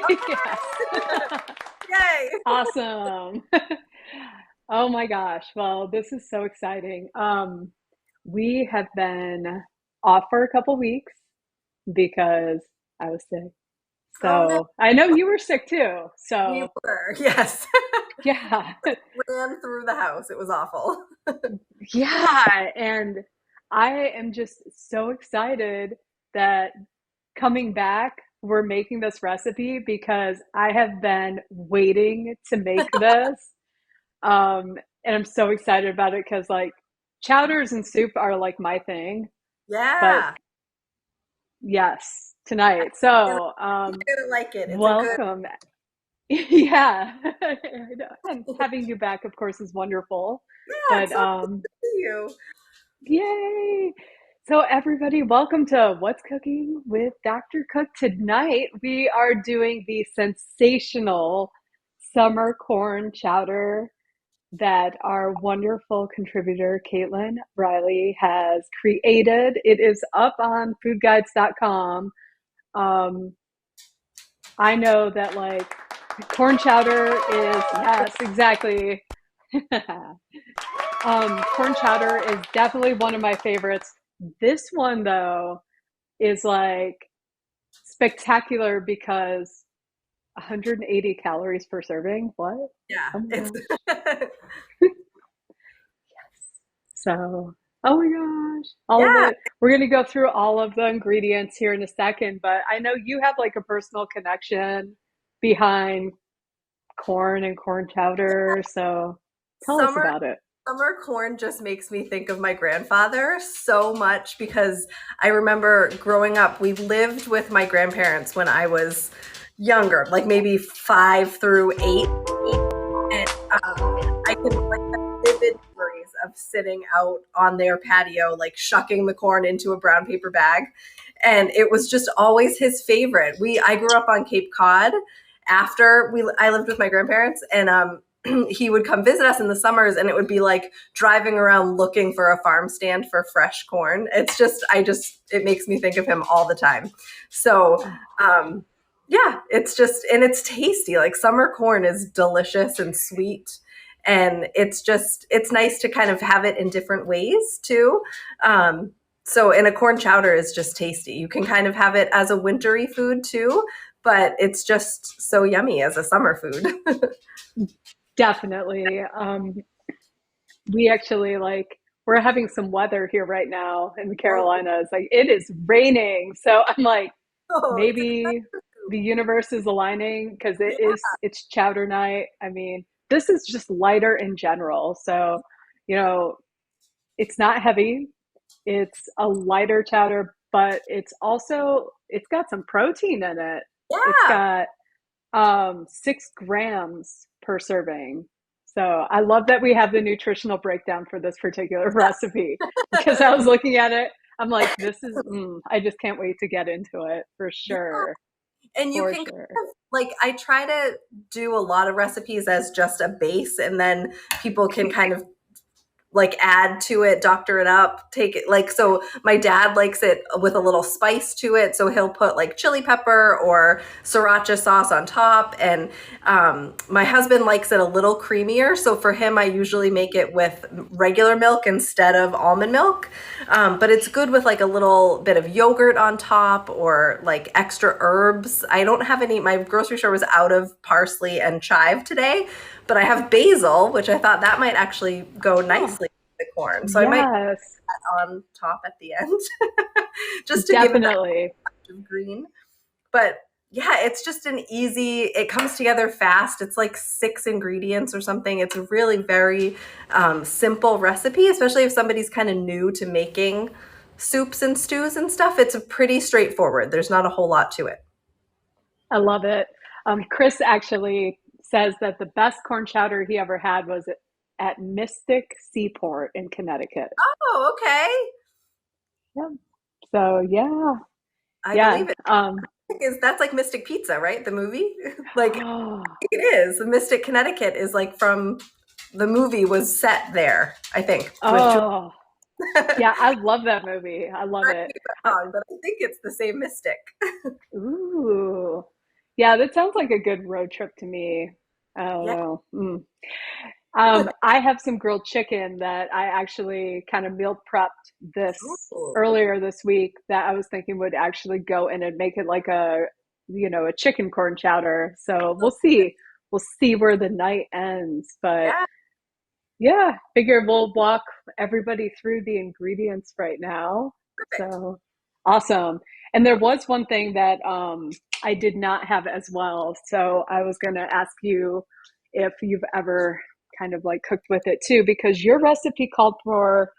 Yes. Yay! Awesome. Oh my gosh. Well, this is so exciting. We have been off for a couple weeks because I was sick. Oh no, So I know you were sick too. we So were. Yes. yeah. Ran through the house. It was awful. Yeah. And I am just so excited that coming back, we're making this recipe because I have been waiting to make this. And I'm so excited about it because like chowders and soup are like my thing. But Yeah. yes, tonight. You're So gonna like it. It's a good. welcome. Yeah. And having you back, of course, is wonderful. Yeah, it's But so good to see you. yay. So everybody, welcome to What's Cooking with Dr. Cook. Tonight we are doing the sensational summer corn chowder that our wonderful contributor Cailtin Riley has created. It is up on foodguides.com. Um, I know that like corn chowder is, yes, exactly. Corn chowder is definitely one of my favorites. This one though is like spectacular because 180 calories per serving. What? Yeah, Oh my it's gosh. So, oh my gosh, all of yeah. it. We're going to go through all of the ingredients here in a second, but I know you have like a personal connection behind corn and corn chowder. So, tell us Summer about it. summer corn just makes me think of my grandfather so much because I remember growing up, we lived with my grandparents when I was younger, like maybe 5 through 8. And I can like have vivid memories of sitting out on their patio, like shucking the corn into a brown paper bag. And it was just always his favorite. I grew up on Cape Cod after I lived with my grandparents, and he would come visit us in the summers, and it would be like driving around looking for a farm stand for fresh corn. It makes me think of him all the time. So Oh, yeah, it's just, and it's tasty. Like summer corn is delicious and sweet. And it's nice to kind of have it in different ways too. And a corn chowder is just tasty. You can kind of have it as a wintry food too, but it's just so yummy as a summer food. definitely. We actually like, we're having some weather here right now in the Oh, Carolinas. Like, it is raining. So, I'm like, oh, it's a maybe the universe is aligning because yeah. it's chowder night. I mean, this is just lighter in general. So, you know, it's not heavy. It's a lighter chowder, but it's got some protein in it. It's Yeah. got 6 grams per serving. So I love that we have the nutritional breakdown for this particular recipe because I was looking at it. I'm like, I just can't wait to get into it for Yeah. sure. And you For can kind sure. of like, I try to do a lot of recipes as just a base, and then people can kind of like add to it, doctor it up, take it like, so my dad likes it with a little spice to it, so he'll put like chili pepper or sriracha sauce on top. And my husband likes it a little creamier, so for him I usually make it with regular milk instead of almond milk. But it's good with like a little bit of yogurt on top or like extra herbs. I don't have any, my grocery store was out of parsley and chive today, but I have basil, which I thought that might actually go Oh, nicely with the corn. So I might put yes, that on top at the end just to give it that definitely. touch of green. But yeah, it's just it comes together fast. It's like 6 ingredients or something. It's a really very simple recipe, especially if somebody's kind of new to making soups and stews and stuff. It's a pretty straightforward. There's not a whole lot to it. I love it. Chris actually says that the best corn chowder he ever had was at Mystic Seaport in Connecticut. Oh, okay. Yeah. So yeah, I yeah. believe it. Is that's like Mystic Pizza, right? The movie? Like Oh, it is. Mystic, Connecticut is like from the movie was set there, I think, with Julie. oh, yeah. I love that movie. I love Correct it. me if I, I'm wrong, but I think it's the same Mystic. ooh, Yeah, that sounds like a good road trip to me. I don't Yeah. know. I have some grilled chicken that I actually kind of meal prepped this Ooh, earlier this week that I was thinking would actually go in and make it like a chicken corn chowder. So we'll see. We'll see where the night ends. But yeah, yeah, figure we'll walk everybody through the ingredients right now. perfect. So awesome. And there was one thing that I did not have as well. So I was going to ask you if you've ever kind of like cooked with it too, because your recipe called for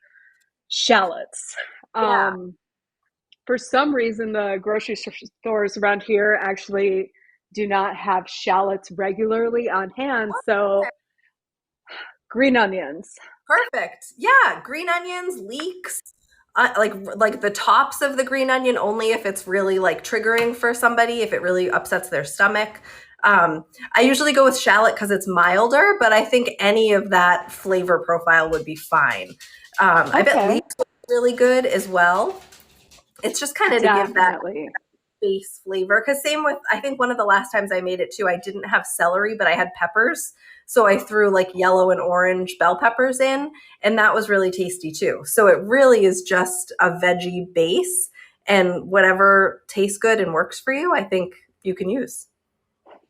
shallots. Yeah. Um, for some reason, the grocery stores around here actually do not have shallots regularly on hand. So green onions. Perfect. Yeah, green onions, leeks, like the tops of the green onion only if it's really like triggering for somebody, if it really upsets their stomach. I usually go with shallot because it's milder, but I think any of that flavor profile would be fine. I bet Okay, leeks would be really good as well. It's just kind of to give that definitely. base flavor. Because same with, I think one of the last times I made it too, I didn't have celery, but I had peppers. So I threw like yellow and orange bell peppers in, and that was really tasty too. So it really is just a veggie base, and whatever tastes good and works for you, I think you can use.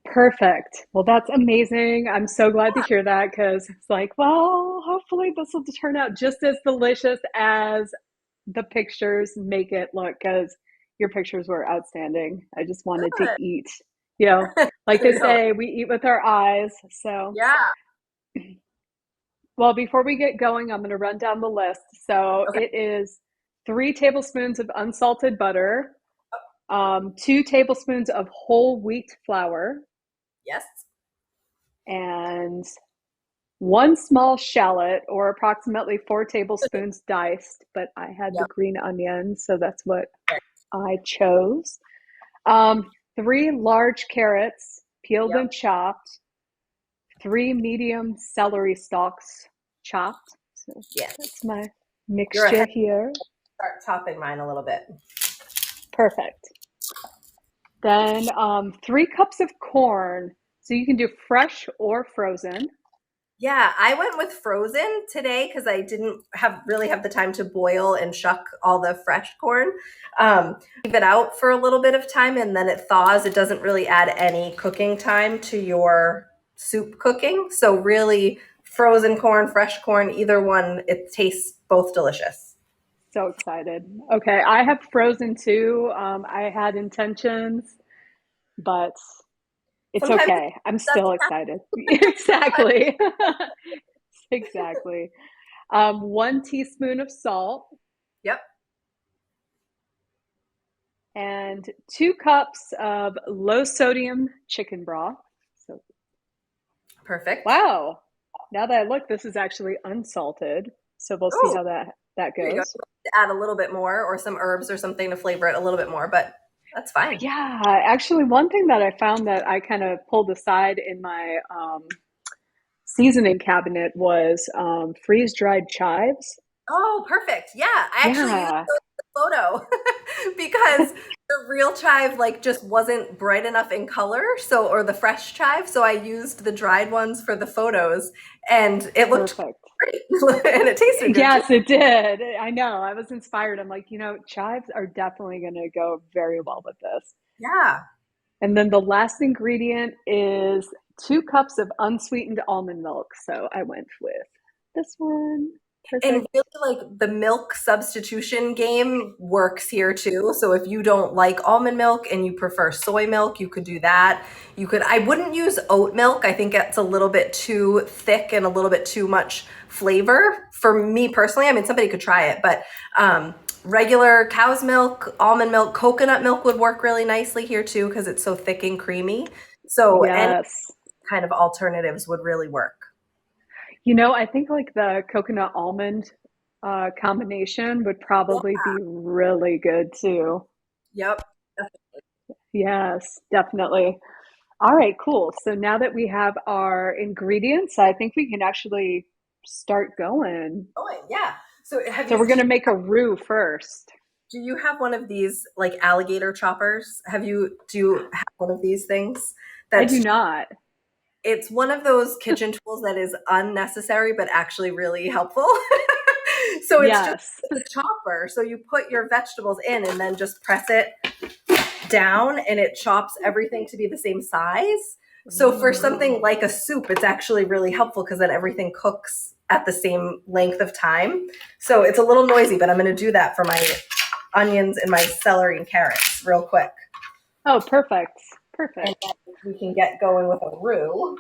Perfect. Well, that's amazing. I'm so glad to hear that because it's like, well, hopefully this will turn out just as delicious as the pictures make it look because your pictures were outstanding. I just wanted to Good. eat, you know, like they There you go. say, we eat with our eyes. So, Yeah. well, before we get going, I'm going to run down the list. So Okay. it is 3 tablespoons of unsalted butter, 2 tablespoons of whole wheat flour, Yes. and 1 small shallot, or approximately 4 tablespoons diced. But I had the Yep. green onion, so that's what I chose. 3 large carrots, peeled Yep. and chopped. 3 medium celery stalks, chopped. So Yes. that's my You're mixture ahead. here. Start topping mine a little bit. Perfect. Then 3 cups of corn. So you can do fresh or frozen. Yeah, I went with frozen today because I didn't have the time to boil and shuck all the fresh corn. Leave it out for a little bit of time and then it thaws. It doesn't really add any cooking time to your soup cooking. So really, frozen corn, fresh corn, either one, it tastes both delicious. So excited. Okay, I have frozen too. I had intentions, but it's Sometimes it okay. I'm still doesn't happen. excited. Exactly. Exactly. 1 teaspoon of salt Yep, and 2 cups of low sodium chicken broth. So, perfect. wow. Now that I look, this is actually unsalted. So we'll see Oh, how that there you go. goes. Add a little bit more or some herbs or something to flavor it a little bit more, but that's fine. Yeah, actually, one thing that I found that I kind of pulled aside in my seasoning cabinet was freeze dried chives. Oh, perfect. Yeah, I actually used Yeah, those in the photo because the real chive like just wasn't bright enough in color, so or the fresh chive, so I used the dried ones for the photos and it looked perfect. great and it tasted good too. Yes, it did. I know. I was inspired. I'm like, chives are definitely going to go very well with this. Yeah. And then the last ingredient is 2 cups of unsweetened almond milk. So I went with this one. And Perfect. really, like the milk substitution game works here too. So if you don't like almond milk and you prefer soy milk, you could do that. I wouldn't use oat milk. I think it's a little bit too thick and a little bit too much flavor for me personally. I mean, somebody could try it, but regular cow's milk, almond milk, coconut milk would work really nicely here too because it's so thick and creamy. So any Yes. kind of alternatives would really work. I think like the coconut almond combination would Yeah. probably be really good too. Yep. Yes, definitely. All right, cool. So now that we have our ingredients, I think we can actually start going. Oh, yeah. So have So you we're going do to you make a roux first. Do you have one of these like alligator choppers? Do you have one of these things? I do That's not. It's one of those kitchen tools that is unnecessary but actually really helpful. So it's just Yes. a chopper. So you put your vegetables in and then just press it down and it chops everything to be the same size. So for something like a soup, it's actually really helpful because then everything cooks at the same length of time. So it's a little noisy, but I'm going to do that for my onions and my celery and carrots real quick. Oh, perfect. And Perfect. then we can get going with a roux.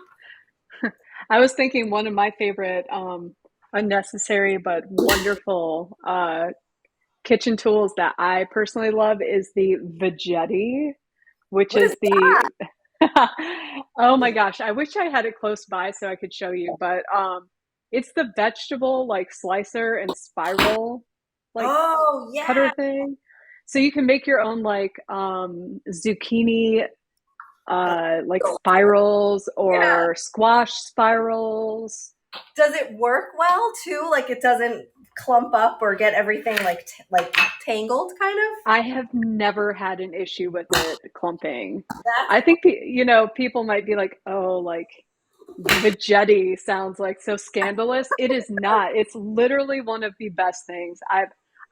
I was thinking one of my favorite unnecessary but wonderful kitchen tools that I personally love is the Veggetti, which What is is the oh my gosh, I wish I had it close by so I could show you, but it's the vegetable like slicer and spiral like Oh, cutter yeah. thing. So you can make your own like zucchini That's like so spirals yeah. or squash spirals. Does it work well too? Like it doesn't clump up or get everything like tangled kind of? I have never had an issue with it clumping. That's I think people might be like, "Oh, like Vegetti sounds like so scandalous." It is not. It's literally one of the best things.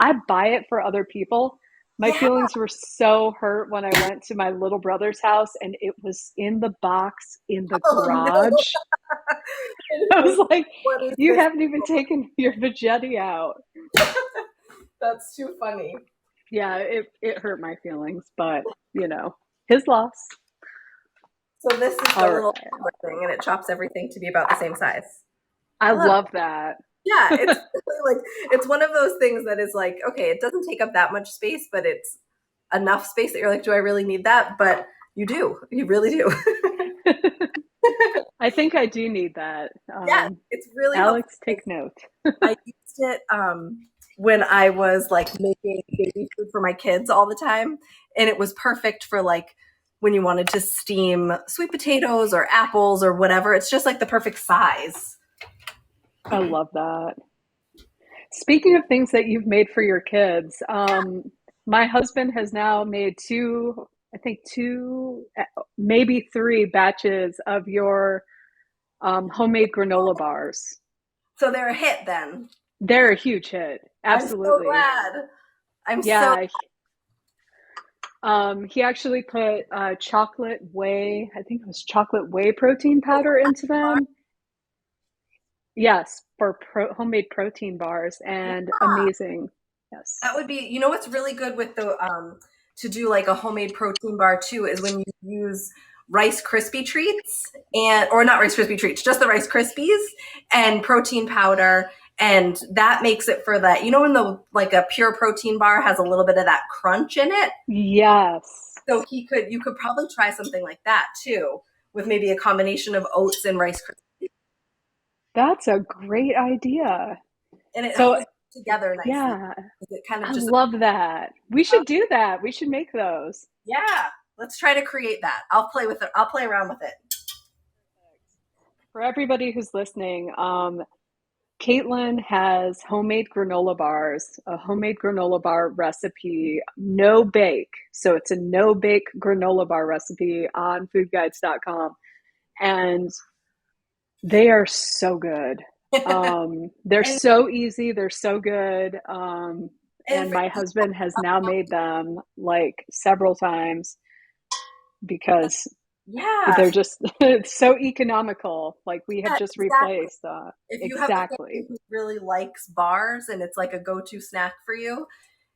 I buy it for other people. My yeah. feelings were so hurt when I went to my little brother's house and it was in the box in the Oh no. garage. It I was, was like, what is "You this? haven't even taken your Vegetti out." That's too funny. Yeah, it hurt my feelings, but his loss. So this is the All little right. chopper thing and it chops everything to be about the same size. I I love it. love that. Yeah, it's really like it's one of those things that is like, okay, it doesn't take up that much space, but it's enough space that you're like, do I really need that? But you do. You really do. I think I do need that. Yeah, it's really helpful. Alex, take note. I used it when I was like making baby food for my kids all the time, and it was perfect for like when you wanted to steam sweet potatoes or apples or whatever. It's just like the perfect size. I love that. Speaking of things that you've made for your kids, my husband has now made I think two, maybe three batches of your homemade granola bars. So they're a hit then. They're a huge hit. I'm so Absolutely. glad. I'm so Yeah. He actually put chocolate whey, I think it was chocolate whey protein powder into them. Yes, for homemade protein bars yeah. and amazing. That Yes. would be, you know, what's really good with the to do like a homemade protein bar too is when you use Rice Krispie treats and or not Rice Krispie treats, just the Rice Krispies and protein powder, and that makes it for that. You know, when the like a pure protein bar has a little bit of that crunch in it. Yes. So you could probably try something like that too, with maybe a combination of oats and Rice Krispies, That's a great idea. and it So, holds it together nicely. yeah, It kind of I just love that. We should do that. We should make those. yeah. Let's try to create that. I'll play with it. I'll play around with it. For everybody who's listening, Cailtin has homemade granola bars, a homemade granola bar recipe, no bake. So it's a no bake granola bar recipe on foodguides.com. And they are so good. They're and so easy, they're so good. and And my husband has now made them like several times because yeah, they're just it's so economical. Like we have yeah, just exactly. replaced If you have a exactly. family who really likes bars and it's like a go-to snack for you,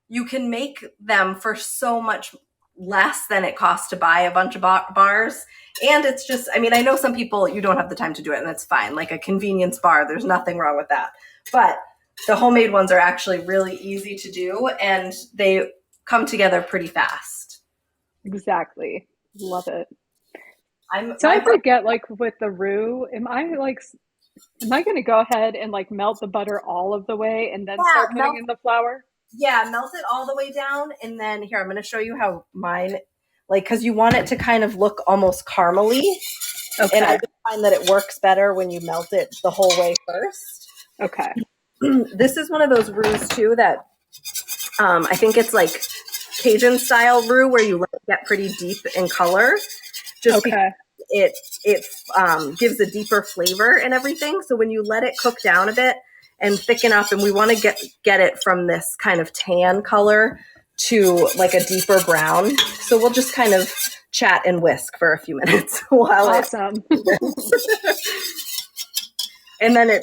you can make them for so much less than it costs to buy a bunch of bars. And it's just, I mean, I know some people you don't have the time to do it, and that's fine. Like a convenience bar, there's nothing wrong with that. But the homemade ones are actually really easy to do, and they come together pretty fast. Exactly. Love it. I'm So my I brother. forget, like with the roux, am I going to go ahead and like melt the butter all of the way and then Yeah, start putting in the flour? melt it all the way down, and then here I'm going to show you how mine, like, because you want it to kind of look almost caramely, and I Okay. just find that it works better when you melt it the whole way first. Okay. This is one of those roux too that I think it's like Cajun style roux where you let it get pretty deep in color, just because Okay. it gives a deeper flavor and everything. So when you let it cook down a bit and thicken up, and we want to get it from this kind of tan color to like a deeper brown. So we'll just kind of chat and whisk for a few minutes while it. Awesome. And then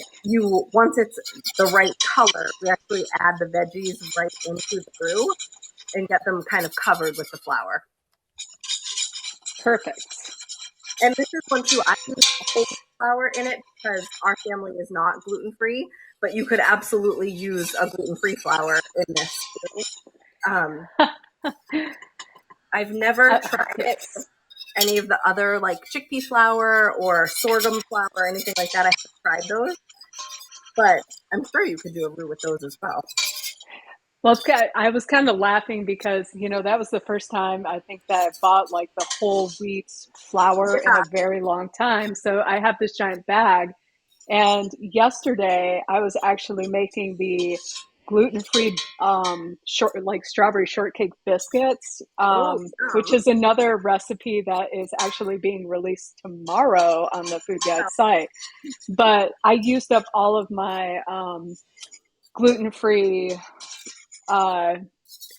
once it's the right color, we actually add the veggies right into the roux and get them kind of covered with the flour. Perfect. And this is one too. I use whole flour in it because our family is not gluten free, but you could absolutely use a gluten free flour in this too. I've never tried it with any of the other like chickpea flour or sorghum flour or anything like that. I haven't tried those, but I'm sure you could do a roux with those as well. Well, I was kind of laughing because, that was the first time I think that I bought like the whole wheat flour in Yeah. a very long time. So I have this giant bag. And yesterday I was actually making the gluten-free like strawberry shortcake biscuits, Oh, which is another recipe that is actually being released tomorrow on the Food Guide wow. site. But I used up all of my gluten-free uh,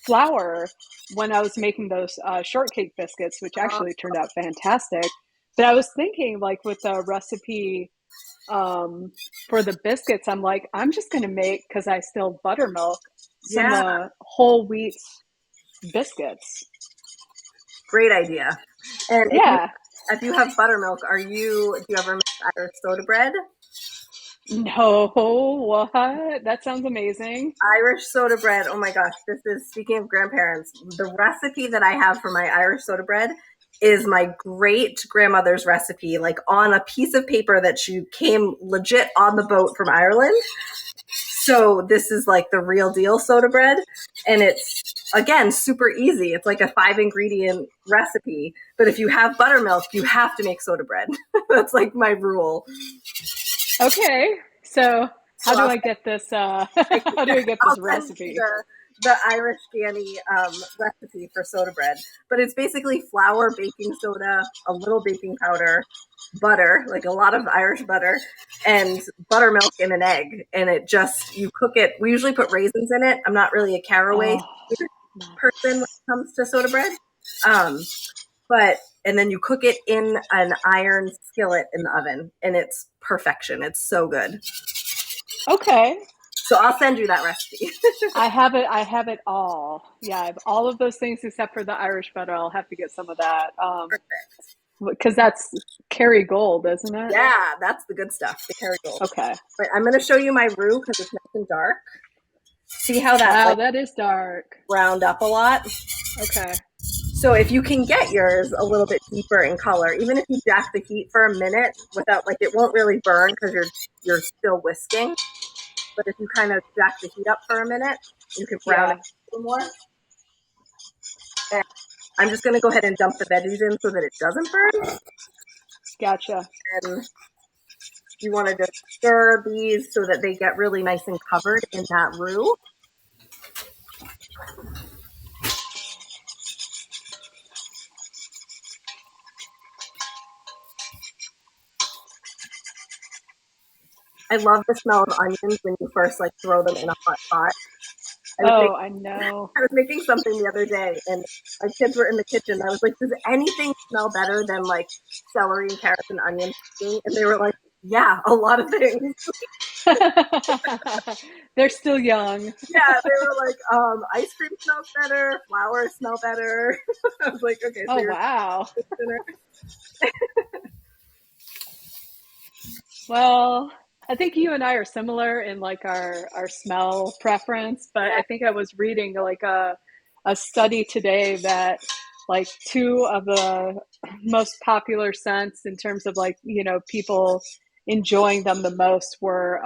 flour when I was making those shortcake biscuits, which actually turned out fantastic. But I was thinking, like with the recipe for the biscuits, I'm like, I'm just going to make, because I still buttermilk, some Yeah, whole wheat biscuits. great idea. And Yeah. if you have buttermilk, do you ever make Irish soda bread? No, what? That sounds amazing. Irish soda bread. Oh my gosh, this is speaking of grandparents. The recipe that I have for my Irish soda bread is my great grandmother's recipe, like on a piece of paper that she came legit on the boat from Ireland. So this is like the real deal soda bread. And it's, again, super easy. It's like a 5 ingredient recipe. But if you have buttermilk, you have to make soda bread. That's like my rule. Okay. So how So do I get this how do I get this I'll send you recipe? the Irish Ganny recipe for soda bread. But it's basically flour, baking soda, a little baking powder, butter, like a lot of Irish butter, and buttermilk and an egg. And you cook it. We usually put raisins in it. I'm not really a caraway Oh, person when it nice. comes to soda bread. Um, and then you cook it in an iron skillet in the oven, and it's perfection. It's so good. Okay. So I'll send you that recipe. I have it. I have it all. Yeah, I have all of those things except for the Irish butter. I'll have to get some of that. Because that's Kerrygold, isn't it? Yeah, that's the good stuff, the Kerrygold. Okay. But I'm going to show you my roux because it's nice and dark. See how that Wow, like that is dark. browned up a lot? Okay. So if you can get yours a little bit deeper in color, even if you jack the heat for a minute without like it won't really burn because you're still whisking. But if you kind of jack the heat up for a minute, you can brown it Yeah. a little more. And I'm just going to go ahead and dump the veggies in so that it doesn't burn. Gotcha. And you want to just stir these so that they get really nice and covered in that roux. I love the smell of onions when you first like throw them in a hot pot. I was Oh, making, I know. I was making something the other day, and my kids were in the kitchen. I was like, "Does anything smell better than like celery and carrots and onions?" And they were like, "Yeah, a lot of things." They're still young. Yeah, they were like, "Ice cream smells better, flowers smell better." I was like, "Okay, so Oh, you're wow. dinner." Well, I think you and I are similar in like our smell preference, but Yeah. I think I was reading like a study today that like two of the most popular scents in terms of like, people enjoying them the most were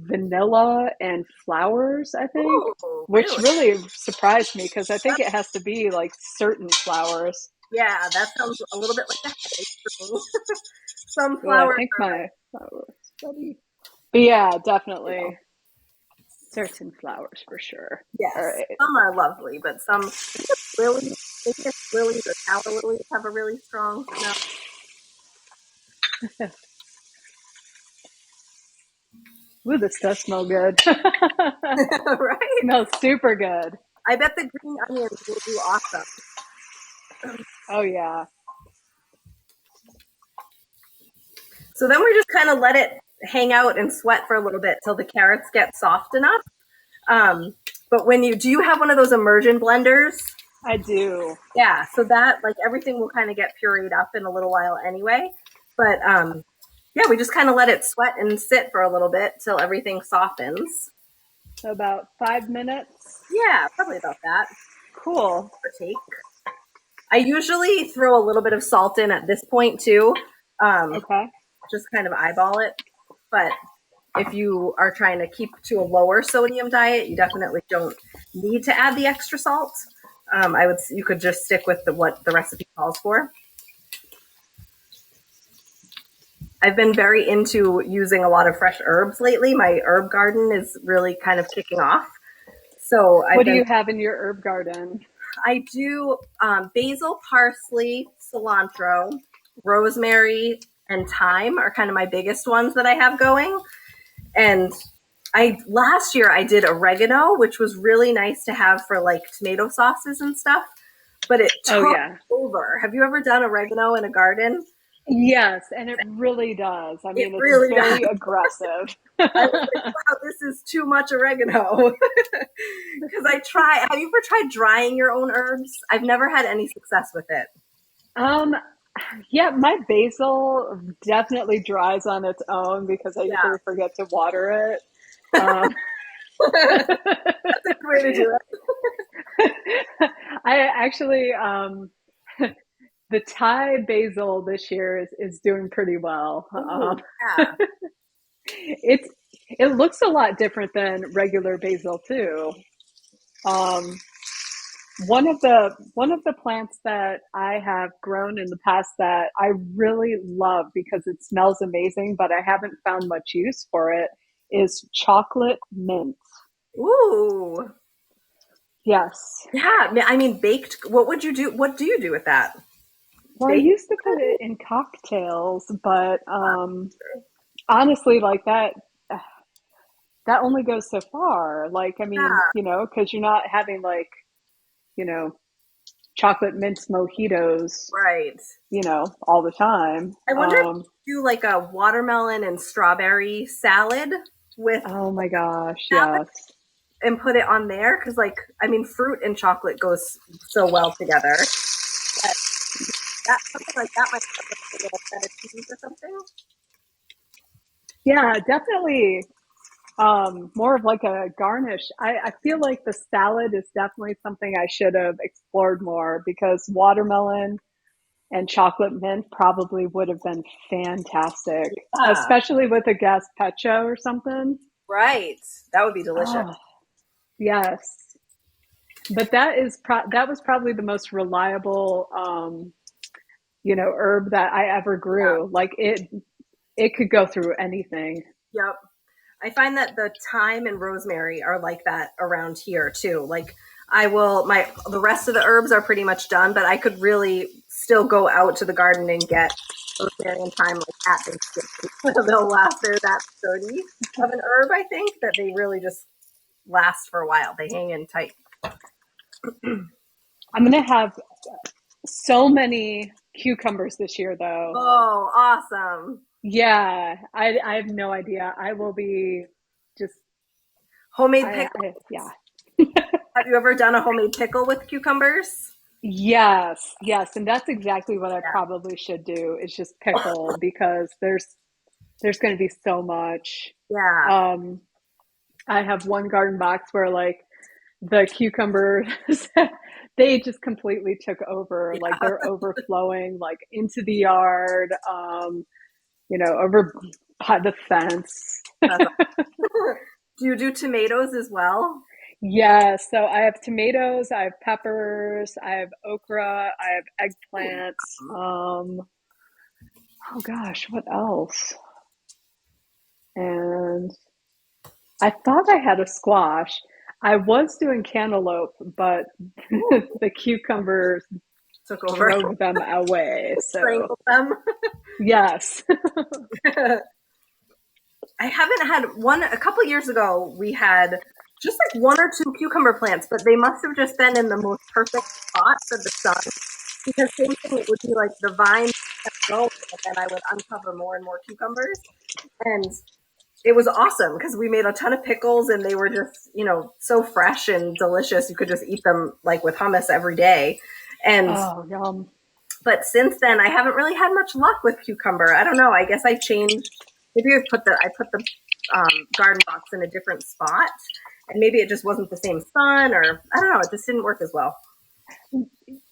vanilla and flowers, I think, Oh, which really? really surprised me because I think it has to be like certain flowers. Yeah, that sounds a little bit like a headache for me. Some Oh, I flowers think are like, my flower study. But yeah, definitely. certain flowers for sure. All Yes, right. some are lovely, but some lilies, I guess lilies or tower lilies have a really strong smell. Ooh, this does smell good. Right? Smells super good. I bet the green onions will do awesome. Oh yeah. So then we just kind of let it hang out and sweat for a little bit till the carrots get soft enough. Um, but when you do, you have one of those immersion blenders? I do. Yeah, so that like everything will kind of get pureed up in a little while anyway. But yeah, we just kind of let it sweat and sit for a little bit till everything softens. So about 5 minutes. Yeah, probably about that. Cool. Take. I usually throw a little bit of salt in at this point too. Um, Okay. just kind of eyeball it. But if you are trying to keep to a lower sodium diet, you definitely don't need to add the extra salt. You could just stick with what the recipe calls for. I've been very into using a lot of fresh herbs lately. My herb garden is really kind of kicking off. So What do you have in your herb garden? I do basil, parsley, cilantro, rosemary, and thyme are kind of my biggest ones that I have going. And last year I did oregano, which was really nice to have for like tomato sauces and stuff. But it Oh took yeah. over. Have you ever done oregano in a garden? Yes, and it really does. I It mean, it's really does. very aggressive. I was like, wow, this is too much oregano. Because have you ever tried drying your own herbs? I've never had any success with it. Um, yeah, my basil definitely dries on its own because I Yeah, usually forget to water it. Um, that's a good way to do it. I actually, the Thai basil this year is doing pretty well. Ooh, yeah. It's it looks a lot different than regular basil too. Um, one of the plants that I have grown in the past that I really love because it smells amazing, but I haven't found much use for it is chocolate mint. Ooh. Yes. Yeah. I mean, baked. What would you do? What do you do with that? Well, I Baked? used to put it in cocktails, but honestly, like that only goes so far. Like, I mean, Yeah. because you're not having like, you know, chocolate mint mojitos, Right. all the time. I wonder if you do like a watermelon and strawberry salad with Oh my gosh, salad yes. and put it on there because, like, I mean, fruit and chocolate goes so well together. But something like that might have a little feta cheese or something. Yeah, definitely more of like a garnish. I feel like the salad is definitely something I should have explored more because watermelon and chocolate mint probably would have been fantastic, Yeah. especially with a gazpacho or something. Right. That would be delicious. Oh, yes. But that was probably the most reliable herb that I ever Yeah. grew. Like it could go through anything. Yep. I find that the thyme and rosemary are like that around here too. Like the rest of the herbs are pretty much done, but I could really still go out to the garden and get rosemary and thyme like at Thanksgiving. They'll last. They're that sturdy of an herb, I think, that they really just last for a while. They hang in tight. I'm gonna have so many cucumbers this year though. Oh, awesome. Yeah, I have no idea. I will be just Homemade pickle. yeah. Have you ever done a homemade pickle with cucumbers? Yes, yes, and that's exactly what I Yeah. probably should do is just pickle because there's going to be so much. Yeah. Um, I have one garden box where like the cucumbers they just completely took over. Like Yeah. they're overflowing like into the yard, over by the fence. That's awesome. Do you do tomatoes as well? Yeah, so I have tomatoes, I have peppers, I have okra, I have eggplants. Oh gosh, what else? And I thought I had a squash. I was doing cantaloupe, but Ooh, the cucumbers took over. drove them away. So, Strangled them. yes. I haven't had one. A couple years ago, we had just like one or two cucumber plants, but they must have just been in the most perfect spot for the sun. Because same thing, it would be like the vine kept going, and then I would uncover more and more cucumbers. And it was awesome because we made a ton of pickles and they were just, so fresh and delicious. You could just eat them like with hummus every day. And Oh, yum. but since then I haven't really had much luck with cucumber. I don't know. I guess I changed. Maybe I put the garden box in a different spot, and maybe it just wasn't the same sun, or I don't know. It just didn't work as well.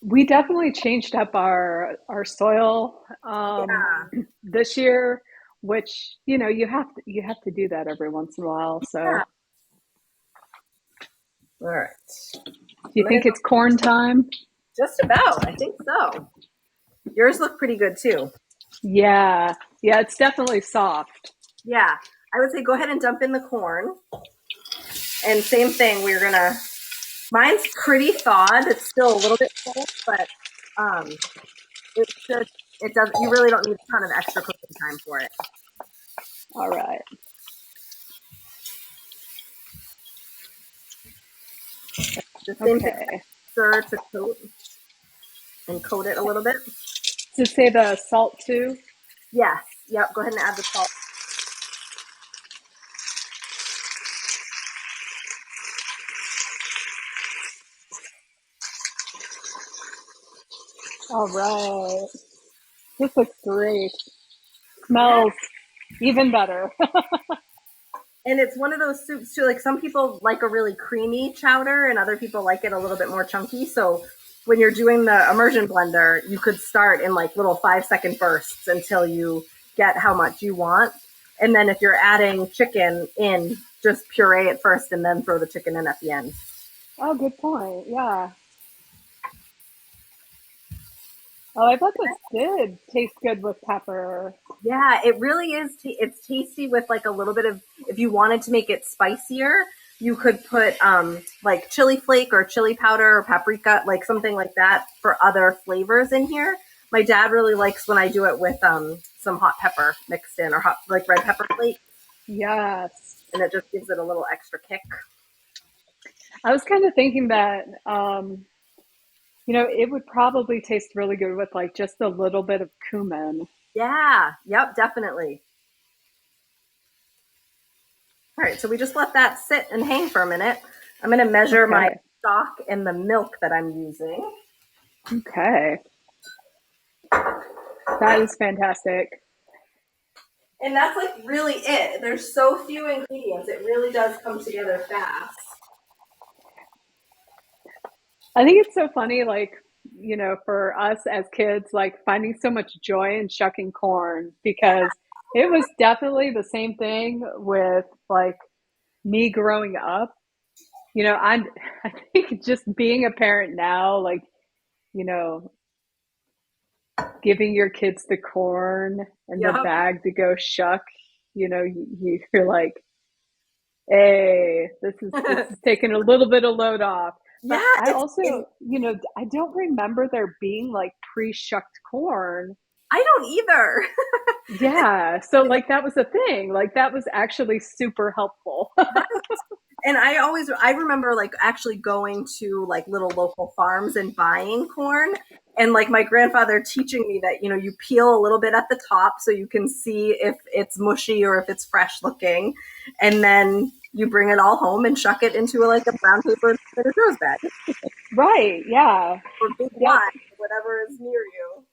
We definitely changed up our soil Yeah. this year, which you have to do that every once in a while. Yeah. So, All right. do I'm you gonna think go it's corn time? just about. I think so. Yours look pretty good too. Yeah, yeah, it's definitely soft. Yeah. I would say go ahead and dump in the corn. And same thing, we're gonna. Mine's pretty thawed. It's still a little bit cold, but um, it should. It does. You really don't need a ton of extra cooking time for it. All right. The same thing. Okay. Stir to coat and coat it a little bit. To say the salt too. Yes. Yep. Go ahead and add the salt. All right. This looks great. Yeah. Smells even better. And it's one of those soups too. Like some people like a really creamy chowder, and other people like it a little bit more chunky. So when you're doing the immersion blender, you could start in like little 5-second bursts until you get how much you want. And then if you're adding chicken in, just puree it first and then throw the chicken in at the end. Oh, good point. Yeah. Oh, I bet this did taste good with pepper. Yeah, it really is. It's tasty with like a little bit of. If you wanted to make it spicier, you could put like chili flake or chili powder or paprika, like something like that for other flavors in here. My dad really likes when I do it with some hot pepper mixed in or hot like red pepper flake, Yes. and it just gives it a little extra kick. I was kind of thinking that, it would probably taste really good with like just a little bit of cumin. Yeah, yep, definitely. All right, so we just let that sit and hang for a minute. I'm going to measure my Okay. stock and the milk that I'm using. Okay. That is fantastic. And that's like really it. There's so few ingredients. It really does come together fast. I think it's so funny, like, for us as kids, like finding so much joy in shucking corn because it was definitely the same thing with like me growing up. I think just being a parent now, like, you know, giving your kids the corn and the Yep. bag to go shuck, you're like, hey, this is taking a little bit of load off. But Yeah, I also, I don't remember there being like pre-shucked corn. I don't either. Yeah, so like that was a thing. Like that was actually super helpful. And I remember like actually going to like little local farms and buying corn, and like my grandfather teaching me that you peel a little bit at the top so you can see if it's mushy or if it's fresh looking, and then you bring it all home and shuck it into like a brown paper grows bag Right, yeah. or big Yep, wine, whatever is near you.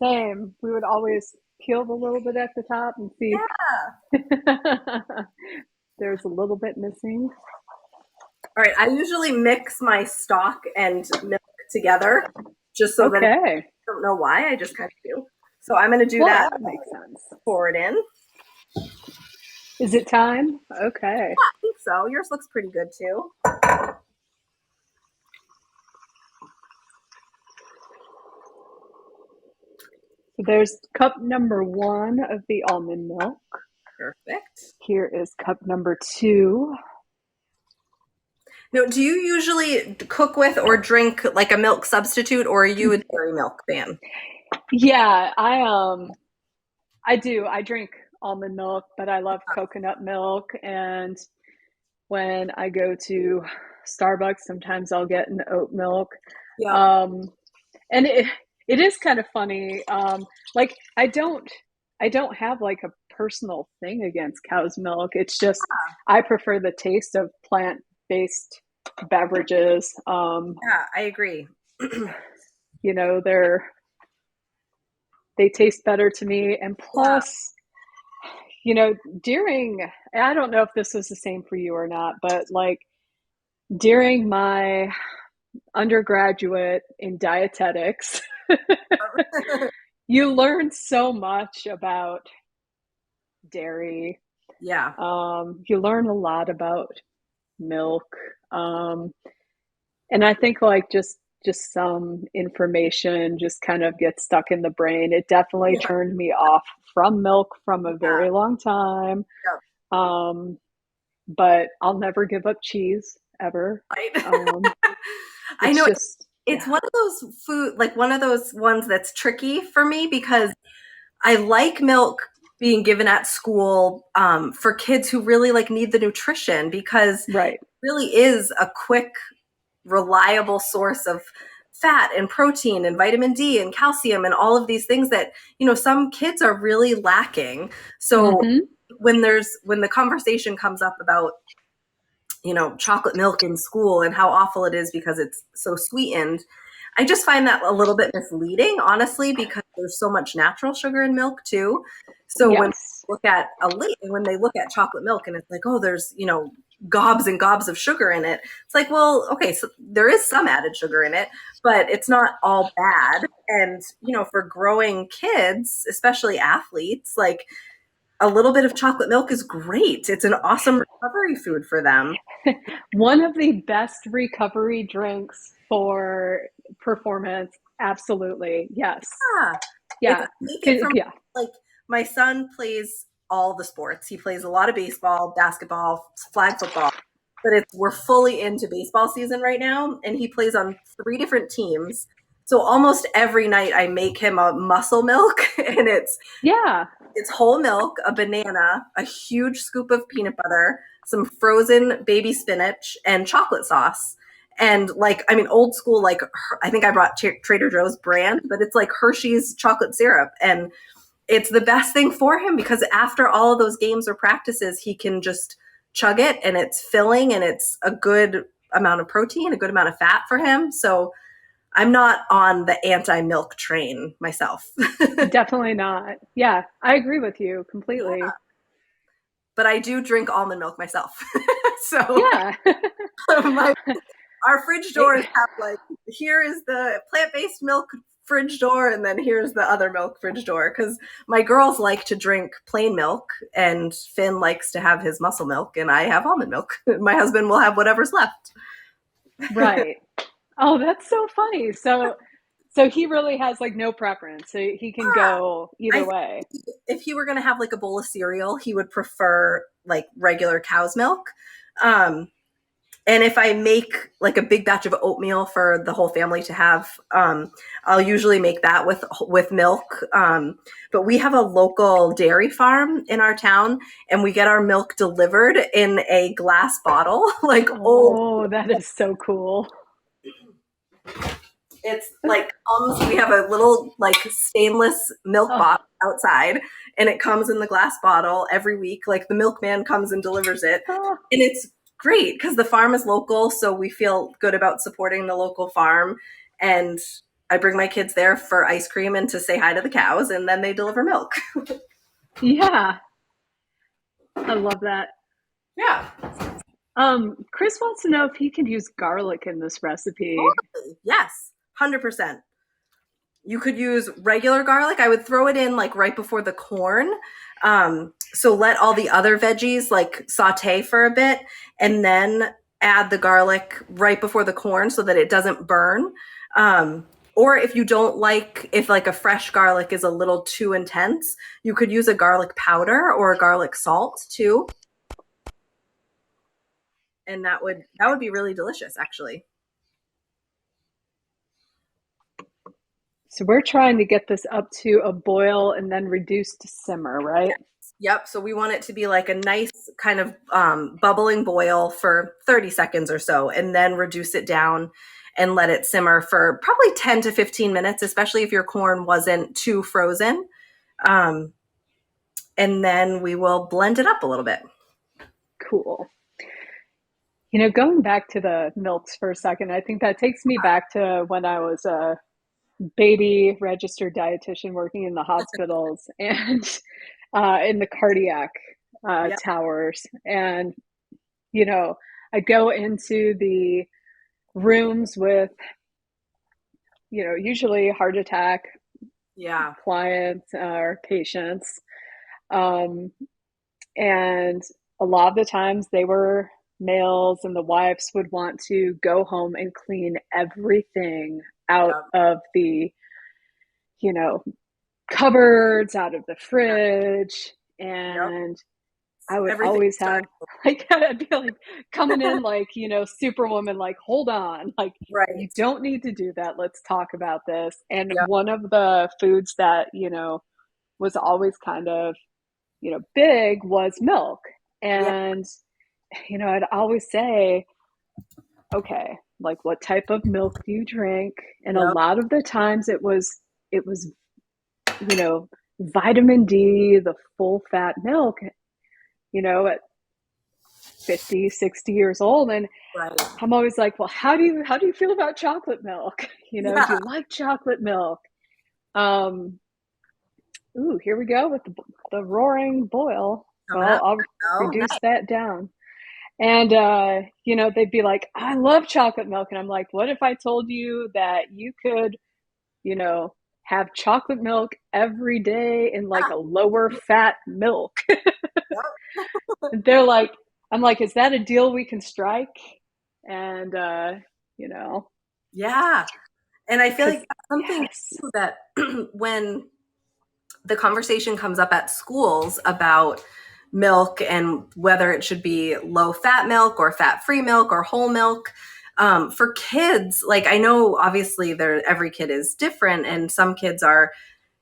same. We would always peel a little bit at the top and see Yeah. there's a little bit missing. All right. I usually mix my stock and milk together just so that I Okay. don't know why. I just kind of do. So I'm going to do Well, that. that makes sense. Pour it in. Is it time? Okay. I think so. Yours looks pretty good too. So there's cup number one of the almond milk. Perfect. Here is cup number 2. Now, do you usually cook with or drink like a milk substitute, or are you a dairy milk fan? Yeah, I do. I drink almond milk, but I love coconut milk. And when I go to Starbucks, sometimes I'll get an oat milk. Yep. Um, and it is kind of funny. Like I don't have like a personal thing against cow's milk. It's just I prefer the taste of plant-based beverages. Yeah, I agree. You know, they taste better to me. And Yeah. plus, you know, during, I don't know if this was the same for you or not, but like during my undergraduate in dietetics, you learn so much about dairy. Yeah. You learn a lot about milk. Um, and I think like just some information just kind of gets stuck in the brain. It definitely Yeah. turned me off from milk from a Yeah. very long time. Yep. Um, but I'll never give up cheese ever. Right. I It's know just, it's yeah, one of those like one of those ones that's tricky for me because I like milk being given at school for kids who really like need the nutrition because it right. really is a quick, reliable source of fat and protein and vitamin D and calcium and all of these things that, some kids are really lacking. So Mm-hmm. when the conversation comes up about, chocolate milk in school and how awful it is because it's so sweetened, I just find that a little bit misleading, honestly, because there's so much natural sugar in milk too. So Yes. when they look at chocolate milk and it's like, oh, there's, gobs and gobs of sugar in it. It's like, well, okay, so there is some added sugar in it, but it's not all bad. And, for growing kids, especially athletes, like a little bit of chocolate milk is great. It's an awesome recovery food for them. One of the best recovery drinks for performance. Absolutely. Yes. Yeah. It's Yeah. take it from Yeah. like my son plays all the sports. He plays a lot of baseball, basketball, flag football. But we're fully into baseball season right now and he plays on 3 different teams. So almost every night I make him a muscle milk and Yeah. it's whole milk, a banana, a huge scoop of peanut butter, some frozen baby spinach, and chocolate sauce. And like, I mean, old school, like, I think I brought Trader Joe's brand, but it's like Hershey's chocolate syrup. And it's the best thing for him because after all of those games or practices, he can just chug it and it's filling and it's a good amount of protein, a good amount of fat for him. So I'm not on the anti milk train myself. Definitely not. Yeah. I agree with you Yeah. completely. But I do drink almond milk myself. So Yeah. my our fridge doors It, have like here is the plant-based milk fridge door and then here's the other milk fridge door because my girls like to drink plain milk and Finn likes to have his muscle milk and I have almond milk. My husband will have whatever's left. right. Oh, that's so funny. So he really has like no preference. So he can go I either think way. if he were going to have like a bowl of cereal, he would prefer like regular cow's milk. Um, And if I make like a big batch of oatmeal for the whole family to have, I'll usually make that with milk. But we have a local dairy farm in our town, and we get our milk delivered in a glass bottle, like old. Oh, that is so cool. It's like we have a little like stainless milk Oh, box outside, and it comes in the glass bottle every week. Like the milkman comes and delivers it, oh, and it's great because the farm is local, so we feel good about supporting the local farm. And I bring my kids there for ice cream and to say hi to the cows, and then they deliver milk. yeah. I love that. Yeah, Chris wants to know if he can use garlic in this recipe. totally. Yes, 100%. You could use regular garlic. I would throw it in like right before the corn. So let all the other veggies like saute for a bit and then add the garlic right before the corn so that it doesn't burn. Or if you don't like, if like a fresh garlic is a little too intense, you could use a garlic powder or a garlic salt too. And that would be really delicious actually. So we're trying to get this up to a boil and then reduce to simmer, right? Yep. So we want it to be like a nice kind of bubbling boil for 30 seconds or so, and then reduce it down and let it simmer for probably 10 to 15 minutes, especially if your corn wasn't too frozen. Um, and then we will blend it up a little bit. Cool. Going back to the milks for a second, I think that takes me back to when I was a baby registered dietitian working in the hospitals and in the cardiac Yep. towers. And, you know, I go into the rooms with, usually heart attack Yeah. clients or patients. Um, and a lot of the times they were males, and the wives would want to go home and clean everything out Yep. of the, you know, cupboards, out of the Yep. fridge. Yep. And I would Everything always have, started. like, I'd be like coming in like, Superwoman, like, hold on, like, you Right. don't need to do that. Let's talk about this. And Yep. one of the foods that, was always kind of, big was milk. Yeah. And, I'd always say, okay, like, what type of milk do you drink? And a Yep. lot of the times it was, you know, vitamin D, the full fat milk, at 50, 60 years old. And Right. I'm always like, well, how do you feel about chocolate milk? Do Yeah. you like chocolate milk? Um, Ooh, here we go with the roaring boil. So Coming I'll, up. I'll Oh, reduce nice. that down. And, they'd be like, I love chocolate milk. And I'm like, what if I told you that you could, you know, have chocolate milk every day in like Yeah. a lower fat milk? Yep. And they're like, I'm like, is that a deal we can strike? And, Yeah. And I feel because, like that's something yes, too that when the conversation comes up at schools about milk and whether it should be low fat milk or fat free milk or whole milk. For kids, like I know obviously every kid is different, and some kids are,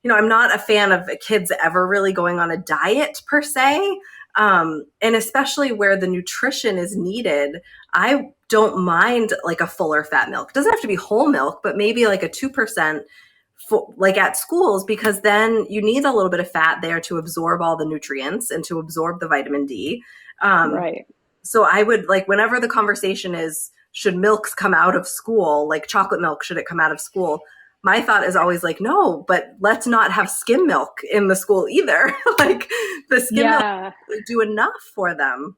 I'm not a fan of kids ever really going on a diet per se. And especially where the nutrition is needed, I don't mind like a fuller fat milk. It doesn't have to be whole milk, but maybe like a 2%, like at schools, because then you need a little bit of fat there to absorb all the nutrients and to absorb the vitamin D. Um, right. so I would like, whenever the conversation is, should milks come out of school, like chocolate milk, should it come out of school? My thought is always like, no, but let's not have skim milk in the school either. Like the skim milk Yeah. doesn't do enough for them.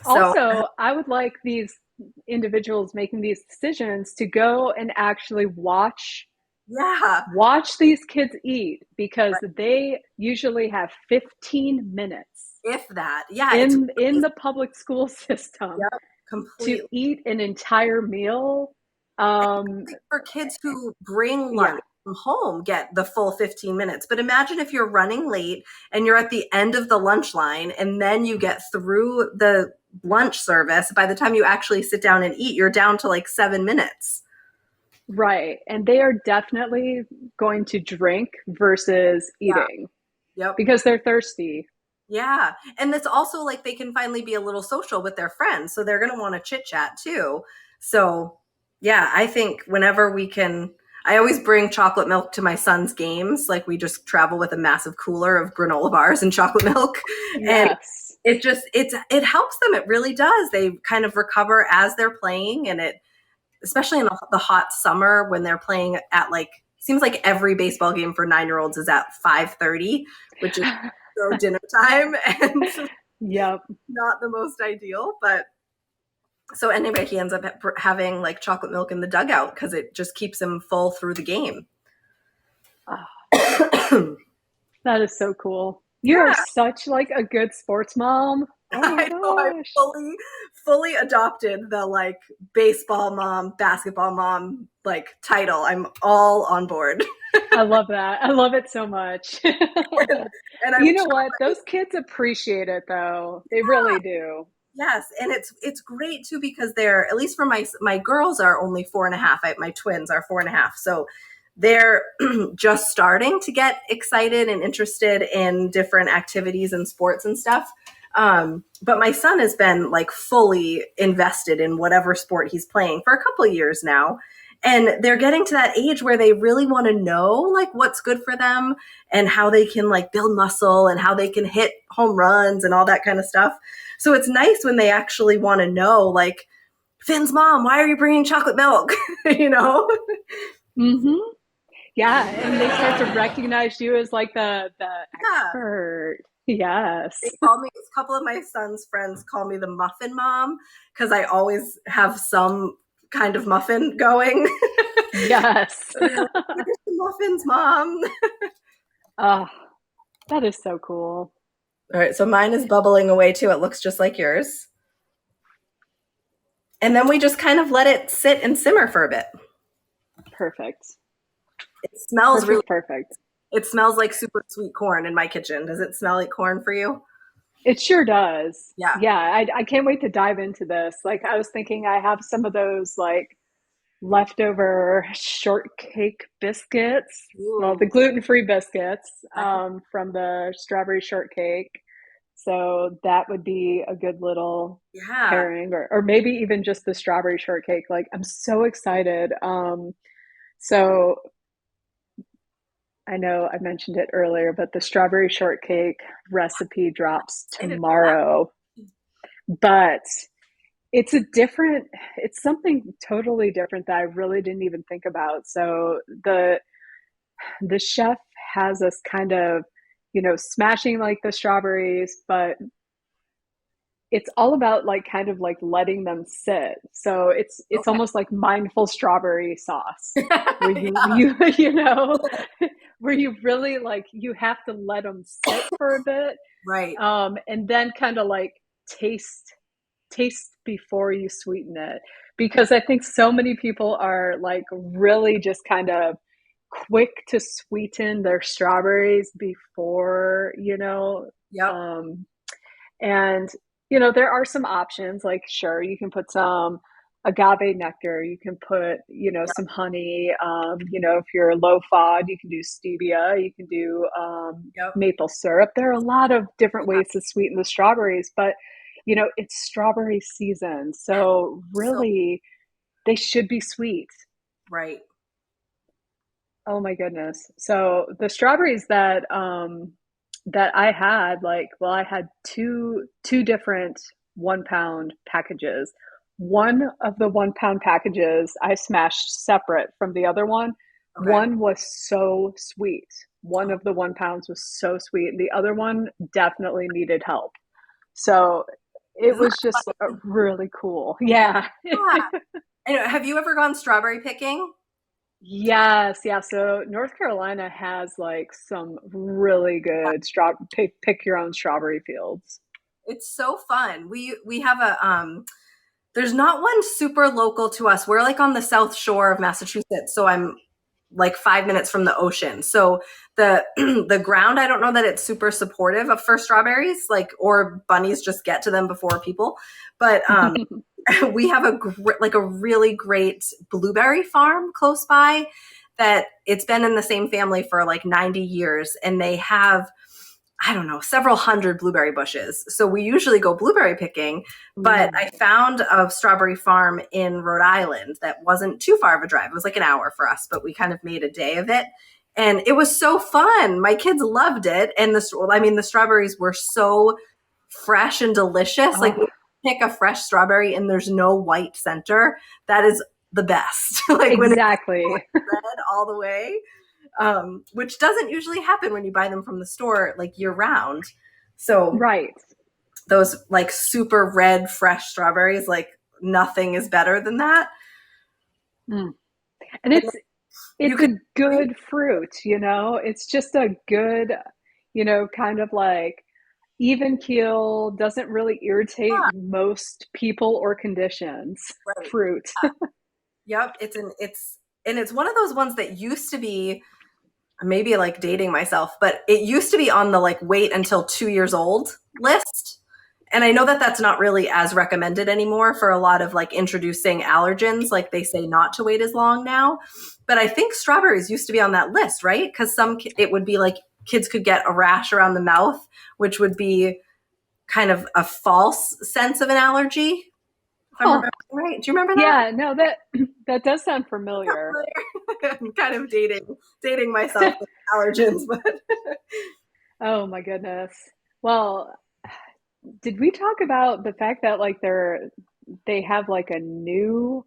So Also, I would like these individuals making these decisions to go and actually yeah, watch these kids eat, because right. they usually have 15 minutes If that, yeah, it's in really, the public school system yep, to completely. eat an entire meal. Like for kids who bring Yeah, lunch from home get the full 15 minutes. But imagine if you're running late and you're at the end of the lunch line and then you get through the lunch service. By the time you actually sit down and eat, you're down to like 7 minutes. right. And they are definitely going to drink versus Yeah. eating Yep. because they're thirsty. Yeah. And it's also like they can finally be a little social with their friends. So they're going to want to chit chat too. So, yeah, I think whenever we can, I always bring chocolate milk to my son's games. Like we just travel with a massive cooler of granola bars and chocolate milk. And Yes. it helps them. It really does. They kind of recover as they're playing. And it, especially in the hot summer when they're playing at like, seems like every baseball game for 9-year-olds is at 5:30, which is so dinner time and Yep. not the most ideal. But so anyway, he ends up having like chocolate milk in the dugout because it just keeps him full through the game. Oh, Yeah, that is so cool. You are such like a good sports mom. Oh my I know. I gosh. fully adopted the like baseball mom, basketball mom like title, I'm all on board. I love that. I love it so much. And I'm You know what? Those kids appreciate it though. They really do. yes, and it's great too because they're, at least for my girls are only 4.5. My twins are 4.5, so they're just starting to get excited and interested in different activities and sports and stuff. But my son has been like fully invested in whatever sport he's playing for a couple of years now. And they're getting to that age where they really want to know like what's good for them and how they can like build muscle and how they can hit home runs and all that kind of stuff. So it's nice when they actually want to know, like, Finn's mom, why are you bringing chocolate milk? you know? Hmm. Yeah, and they start to recognize you as like the Yeah. expert. They Yes. call me, a couple of my son's friends call me the muffin mom because I always have some kind of muffin going. Yes. So they're like, where's the muffins, mom? Oh, that is so cool. All right, so mine is bubbling away too. It looks just like yours. And then we just kind of let it sit and simmer for a bit. Perfect. It smells really, Perfect, perfect. it smells like super sweet corn in my kitchen. Does it smell like corn for you? It sure does. Yeah. Yeah, I can't wait to dive into this. Like I was thinking I have some of those like leftover shortcake biscuits. Well, the Ooh, gluten-free biscuits that could, from the strawberry shortcake. So that would be a good little yeah. pairing, or maybe even just the strawberry shortcake. Like I'm so excited. So I know I mentioned it earlier, but the strawberry shortcake recipe drops Excited for that. tomorrow. But it's a different, it's something totally different that I really didn't even think about. So the chef has us kind of, smashing like the strawberries, but it's all about like kind of like letting them sit. So it's Okay. almost like mindful strawberry sauce where you Yeah, you where you really like you have to let them sit for a bit, right. and then kind of like taste before you sweeten it, because I think so many people are like really just kind of quick to sweeten their strawberries before, Yep. um, and there are some options. Like, sure, you can put some agave nectar, you can put, Yep. some honey. If you're low FOD, you can do stevia, you can do Yep. maple syrup. There are a lot of different Yeah. ways to sweeten the strawberries, but it's strawberry season. So So really, they should be sweet. right. Oh my goodness. So the strawberries that I had, like, well, I had two different 1 pound packages. One of the 1 pound packages I smashed separate from the other one. Okay. One was so sweet. One Oh, of the 1 pounds was so sweet. And the other one definitely needed help. So it isn't was that just funny? really cool. Yeah. Yeah. Anyway, have you ever gone strawberry picking? Yes, yeah. So North Carolina has like some really good pick your own strawberry fields. It's so fun. We have a there's not one super local to us. We're like on the south shore of Massachusetts, so I'm like 5 minutes from the ocean. So the the ground, I don't know that it's super supportive of for strawberries, like, or bunnies just get to them before people. But we have like a really great blueberry farm close by that it's been in the same family for like 90 years, and they have, I don't know, several hundred blueberry bushes. So we usually go blueberry picking, but Mm. I found a strawberry farm in Rhode Island that wasn't too far of a drive. It was like an hour for us, but we kind of made a day of it. And it was so fun. My kids loved it. And the strawberries were so fresh and delicious. Like, Oh, when you pick a fresh strawberry and there's no white center, that is the best. Like when it's exactly. red all the way, which doesn't usually happen when you buy them from the store like year round. So Right. those like super red fresh strawberries, like nothing is better than that. Mm. And And you it's can a good fruit. It's just a good, kind of like even keel, doesn't really irritate yeah, most people or conditions right. fruit. Yep, it's and it's one of those ones that used to be, maybe like dating myself, but it used to be on the like wait until 2 years old list. And I know that that's not really as recommended anymore for a lot of like introducing allergens. Like they say not to wait as long now. But I think strawberries used to be on that list, right? Because it would be like kids could get a rash around the mouth, which would be kind of a false sense of an allergy, if I'm Huh. remembering right. Do you remember that? Yeah, no, that does sound familiar. I'm kind of dating myself with allergens, but Oh my goodness. Well, did we talk about the fact that like they have like a new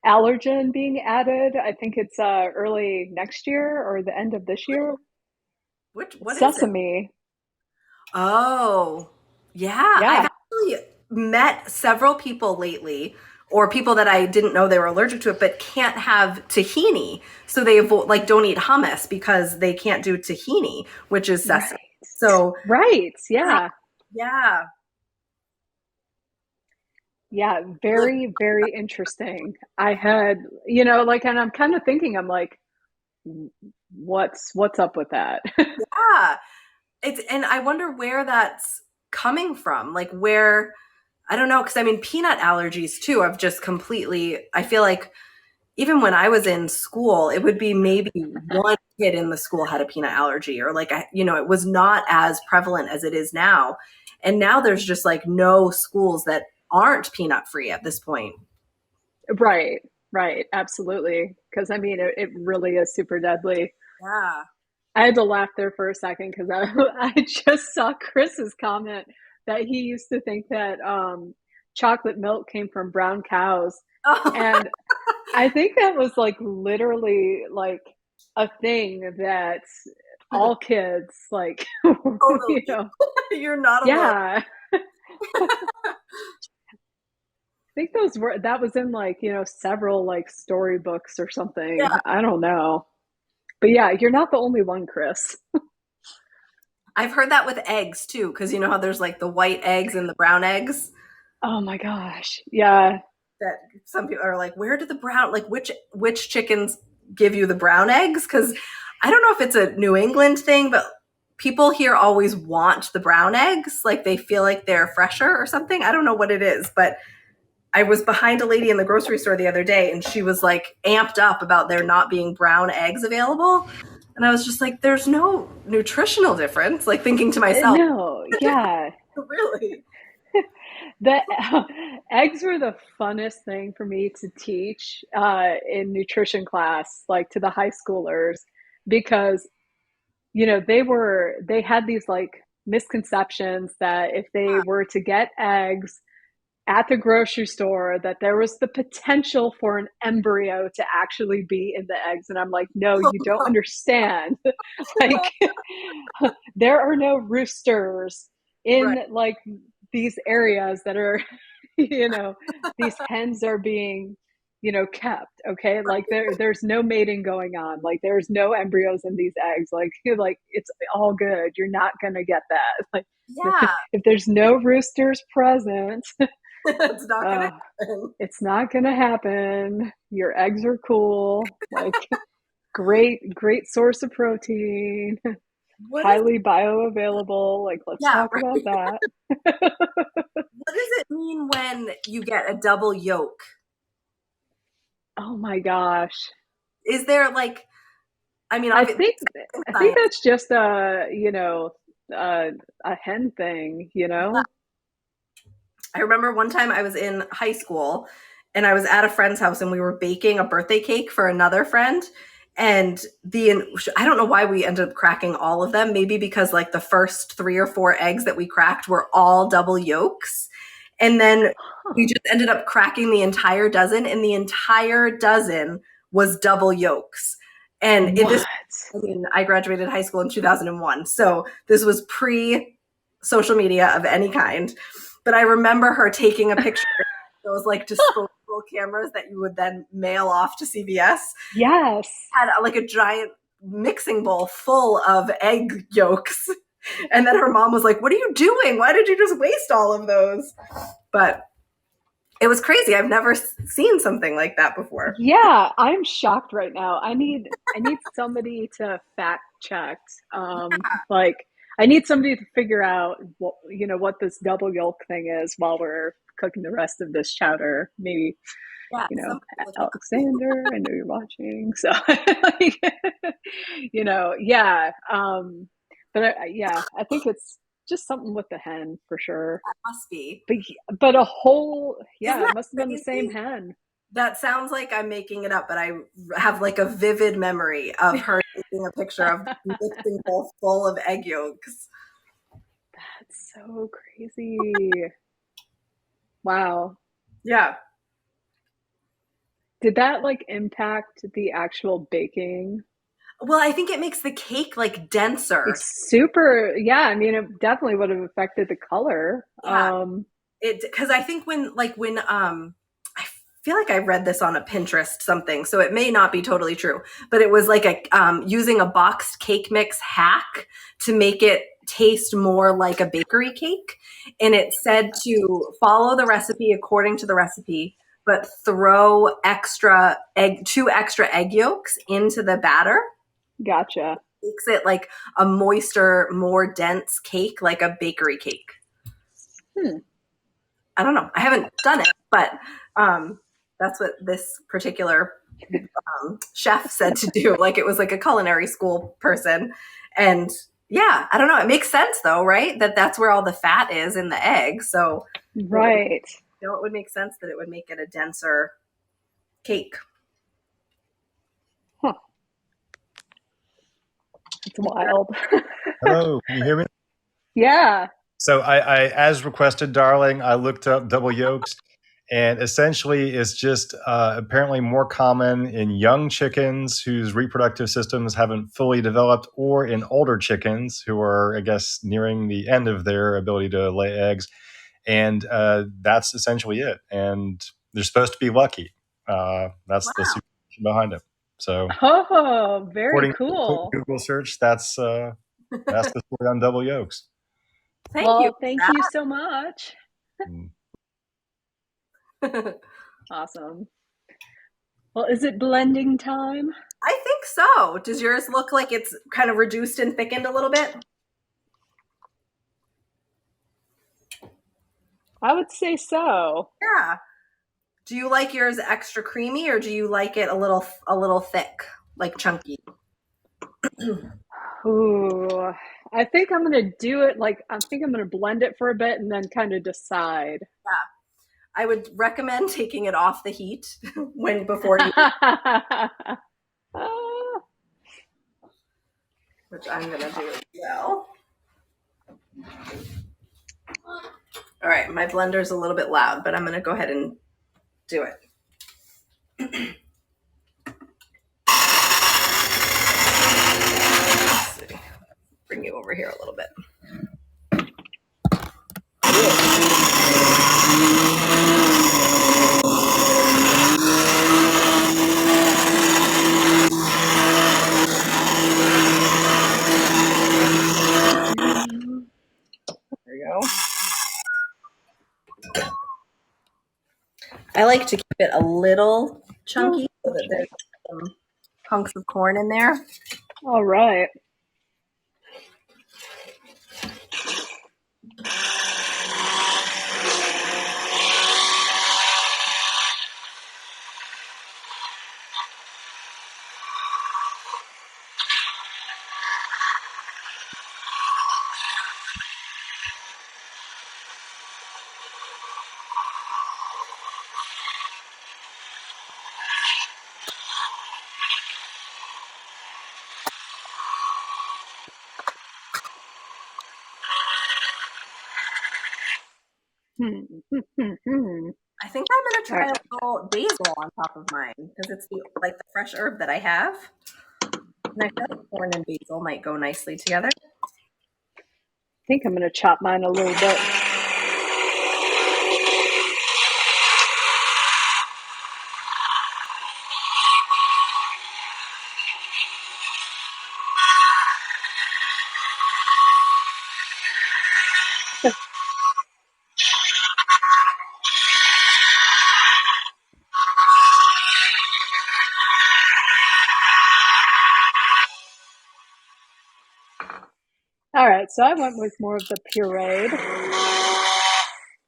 allergen being added? I think it's early next year or the end of this year. what is it? Sesame. Oh, yeah. I've Yeah. actually met several people lately, or people that I didn't know they were allergic to it, but can't have tahini. So they like don't eat hummus because they can't do tahini, which is sesame. Right. So Right. Yeah. yeah, Yeah, yeah. very, very interesting. I had, like, and I'm kind of thinking, I'm like, what's up with that? It's, and I wonder where that's coming from. Like where, I don't know, because I mean peanut allergies too. I've just completely. I feel like even when I was in school, it would be maybe one kid in the school had a peanut allergy, or like, it was not as prevalent as it is now. And now there's just like no schools that aren't peanut free at this point. Right, right, absolutely. Because I mean, it really is super deadly. Yeah. I had to laugh there for a second because I just saw Chris's comment that he used to think that chocolate milk came from brown cows. Oh, And I think that was like literally like a thing that all kids like, you totally. know, You're not alone. yeah. I think that was in like, several like storybooks or something. Yeah. I don't know. But yeah, you're not the only one, Chris. I've heard that with eggs too, because you know how there's like the white eggs and the brown eggs. Oh my gosh. Yeah. That some people are like, where do the brown, like which chickens give you the brown eggs? Because I don't know if it's a New England thing, but people here always want the brown eggs, like they feel like they're fresher or something. I don't know what it is, but I was behind a lady in the grocery store the other day, and she was like amped up about there not being brown eggs available. And I was just like, there's no nutritional difference. Like thinking to myself, No, yeah. really? The eggs were the funnest thing for me to teach in nutrition class, like to the high schoolers, because they had these like misconceptions that if they were to get eggs at the grocery store, that there was the potential for an embryo to actually be in the eggs. And I'm like, no, you don't understand. Like, there are no roosters Right. in like these areas that are, you know, these hens are being, kept. Okay. Like there's no mating going on. Like there's no embryos in these eggs. Like, like it's all good. You're not going to get that. Like, Yeah. if there's no roosters present, It's not gonna uh, happen. it's not going to happen. Your eggs are cool. Like, great source of protein, What is, highly bioavailable. Like, let's yeah, talk about right. that. What does it mean when you get a double yolk? Oh my gosh. Is there like, I mean, I obviously think I think science. that's just a hen thing, you know? I remember one time I was in high school and I was at a friend's house and we were baking a birthday cake for another friend. And I don't know why we ended up cracking all of them. Maybe because like the first 3 or 4 eggs that we cracked were all double yolks. And then Huh. we just ended up cracking the entire dozen, and the entire dozen was double yolks. And this, What? I mean, I graduated high school in 2001. So this was pre social media of any kind. But I remember her taking a picture of those like disposable cameras that you would then mail off to CVS, Yes. had like a giant mixing bowl full of egg yolks. And then her mom was like, "What are you doing? Why did you just waste all of those?" But It was crazy. I've never seen something like that before. Yeah, I'm shocked right now. I need somebody to fact check. Like I need somebody to figure out what this double yolk thing is while we're cooking the rest of this chowder. Maybe, Yeah, somebody look it up. Alexander, I know you're watching. So like, yeah. But yeah, I think it's just something with the hen for sure. Must be. But but a whole, Isn't yeah, it that must have been the same crazy? hen. That sounds like I'm making it up, but I have like a vivid memory of her taking a picture of the mixing bowl full of egg yolks. That's so crazy. Wow. Yeah. Did that like impact the actual baking? Well, I think it makes the cake like denser. It's super, yeah, I mean, it definitely would have affected the color. Yeah. It because I think when I feel like I read this on a Pinterest something, so it may not be totally true, but it was like a using a boxed cake mix hack to make it taste more like a bakery cake, and it said to follow the recipe according to the recipe, but throw two extra egg yolks into the batter. Gotcha. Makes it like a moister, more dense cake, like a bakery cake. Hmm. I don't know. I haven't done it, but that's what this particular chef said to do. Like it was like a culinary school person, and yeah, I don't know. It makes sense though, right? That's where all the fat is in the egg. So it would, Right. it would make sense that it would make it a denser cake. Huh. It's wild. Hello, can you hear me? Yeah. So as requested, darling, I looked up double yolks, and essentially it's just apparently more common in young chickens whose reproductive systems haven't fully developed, or in older chickens who are, I guess, nearing the end of their ability to lay eggs. And that's essentially it. And they're supposed to be lucky. That's the Wow. super behind it. So, Oh, very according to a quick cool. Google search, that's the story on double yolks. Thank you Well, thank you so much. Mm. for that. Awesome. Well, is it blending time? I think so. Does yours look like it's kind of reduced and thickened a little bit? I would say so. Yeah. Do you like yours extra creamy or do you like it a little thick, like chunky? Ooh, I think I'm gonna do it like I think I'm gonna blend it for a bit and then kind of decide. I would recommend taking it off the heat when before you, which I'm gonna do as well. All right, my blender's a little bit loud, but I'm gonna go ahead and do it. Let's see. Bring you over here a little bit. There you go. I like to keep it a little Oh, chunky so that there's some hunks of corn in there. all right. Hmm, hmm, hmm, hmm. I think I'm gonna All right. try a little basil on top of mine because it's the fresh herb that I have, and I feel like corn and basil might go nicely together. I think I'm gonna chop mine a little bit. All right, so I went with more of the pureed.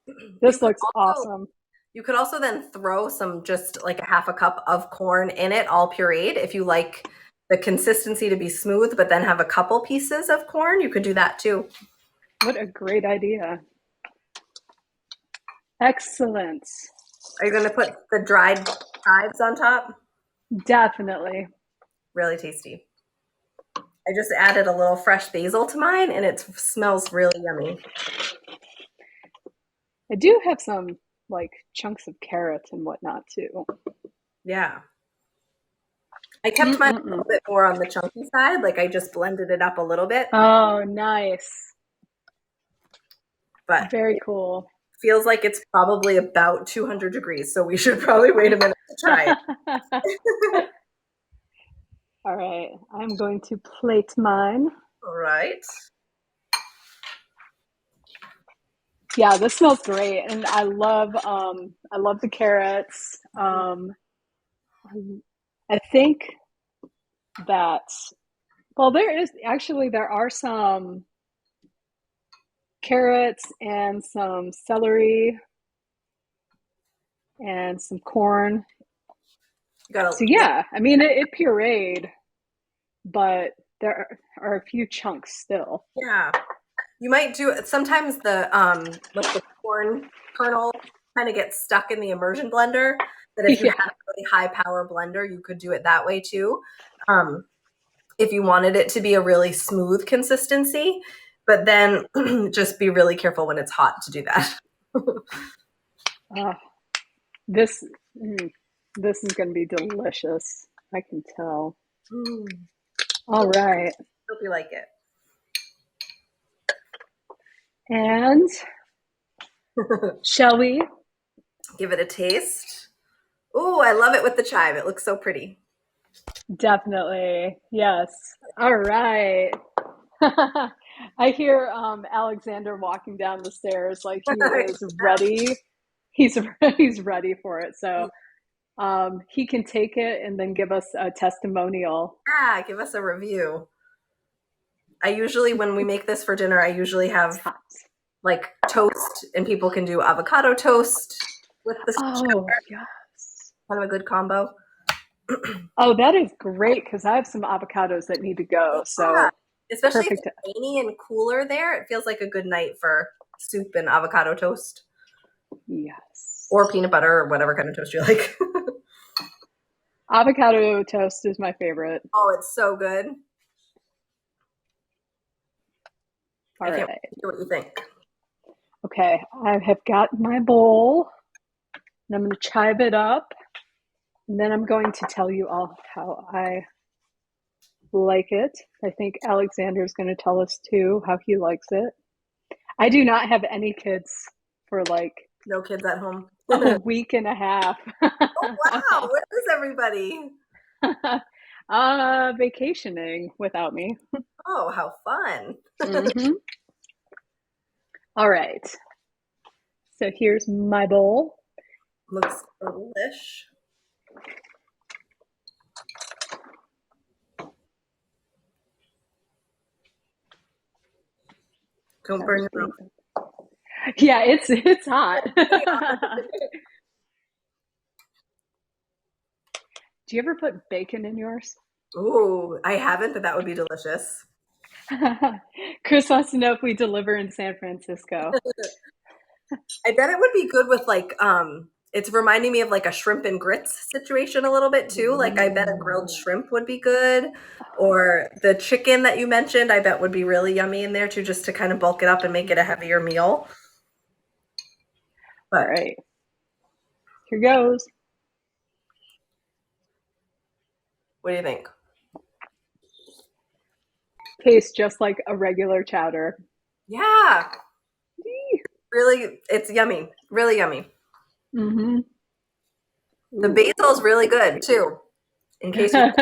You This could looks also awesome. you could also then throw some just like a half a cup of corn in it, all pureed. If you like the consistency to be smooth, but then have a couple pieces of corn, you could do that too. What a great idea. Excellent. Are you going to put the dried chives on top? Definitely. Really tasty. I just added a little fresh basil to mine and it smells really yummy. I do have some like chunks of carrots and whatnot too. Yeah. I kept mine a Mm-mm-mm. little bit more on the chunky side. Like I just blended it up a little bit, Oh, nice. but Very cool. feels like it's probably about 200 degrees. So we should probably wait a minute to try it. All right, I'm going to plate mine. All right. Yeah, this smells great, and I love the carrots. I think that there are some carrots and some celery and some corn. You got So to, yeah, I mean it pureed, but there are a few chunks still. yeah. You might do sometimes like the corn kernel kind of gets stuck in the immersion blender. That if you Yeah. had a really high power blender, you could do it that way too. Um, if you wanted it to be a really smooth consistency, but then just be really careful when it's hot to do that. Uh, this this is going to be delicious. I can tell. Mm, All right, hope you like it. and shall we? Give it a taste. Ooh, I love it with the chive. It looks so pretty. Definitely. Yes. All right. I hear Alexander walking down the stairs like he is ready. He's ready for it. So he can take it and then give us a testimonial. Yeah, give us a review. I usually, when we make this for dinner, I usually It's have hot. like toast, and people can do avocado toast with the Oh, sugar. yes. Kind of a good combo. Oh, that is great because I have some avocados that need to go. Yeah, So especially if perfect. it's rainy and cooler there, it feels like a good night for soup and avocado toast Yes. or peanut butter or whatever kind of toast you like. Avocado toast is my favorite. Oh, it's so good. All I can't right. wait to hear what you think. Okay, I have got my bowl and I'm going to chive it up. And then I'm going to tell you all how I like it. I think Alexander's going to tell us too how he likes it. I do not have any kids for like No kids at home. a Oh, week and a half. wow. Where is everybody? Vacationing without me. Oh, how fun. Mm-hmm. All right. So here's my bowl. Looks delish. Don't burn your mouth. Yeah, it's hot. Do you ever put bacon in yours? Ooh, I haven't, but that would be delicious. Chris wants to know if we deliver in San Francisco. I bet it would be good with like it's reminding me of like a shrimp and grits situation a little bit too. Like I bet a grilled shrimp would be good. Or the chicken that you mentioned, I bet would be really yummy in there too, just to kind of bulk it up and make it a heavier meal. All But right, here goes. what do you think? Tastes just like a regular chowder. Yeah. Really, it's yummy. Really yummy. Mm-hmm. The basil's really good too. In case you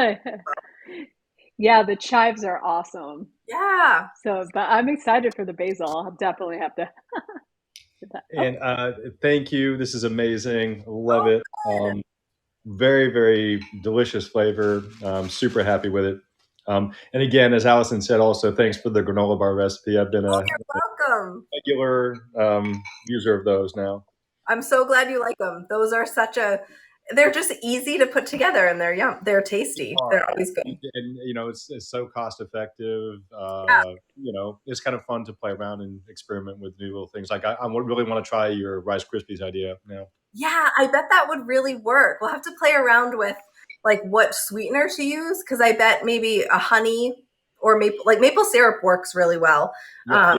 Yeah, the chives are awesome. Yeah. So, but I'm excited for the basil. I'll definitely have to get that. Oh, And thank you. This is amazing. Love Oh, it. good. Very, very delicious flavor. Super happy with it. And again, as Allison said, also thanks for the granola bar recipe. I've been Oh, a you're welcome. regular user of those now. I'm so glad you like them. Those are they're just easy to put together and they're tasty. They're always good. And it's so cost effective. Yeah. It's kind of fun to play around and experiment with new little things. Like I really want to try your Rice Krispies idea now. Yeah, I bet that would really work. We'll have to play around with like what sweetener to use because I bet maybe a honey or maple syrup works really well. Yeah.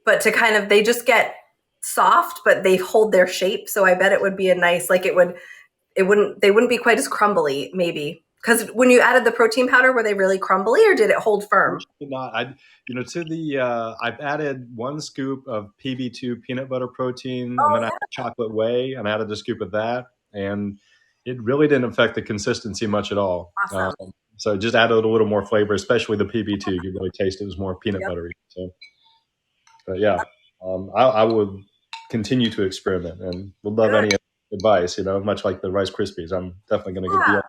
But to kind of they just get soft, but they hold their shape. So I bet it would be a nice they wouldn't be quite as crumbly maybe. Because when you added the protein powder, were they really crumbly or did it hold firm? Not I've added 1 scoop of PB2 peanut butter protein, and then I added chocolate whey, and I added a scoop of that, and it really didn't affect the consistency much at all. Awesome. So just added a little more flavor, especially the PB2. You could really taste it was more peanut buttery. So, but yeah, I would continue to experiment and would love any advice. Much like the Rice Krispies, I'm definitely going to get.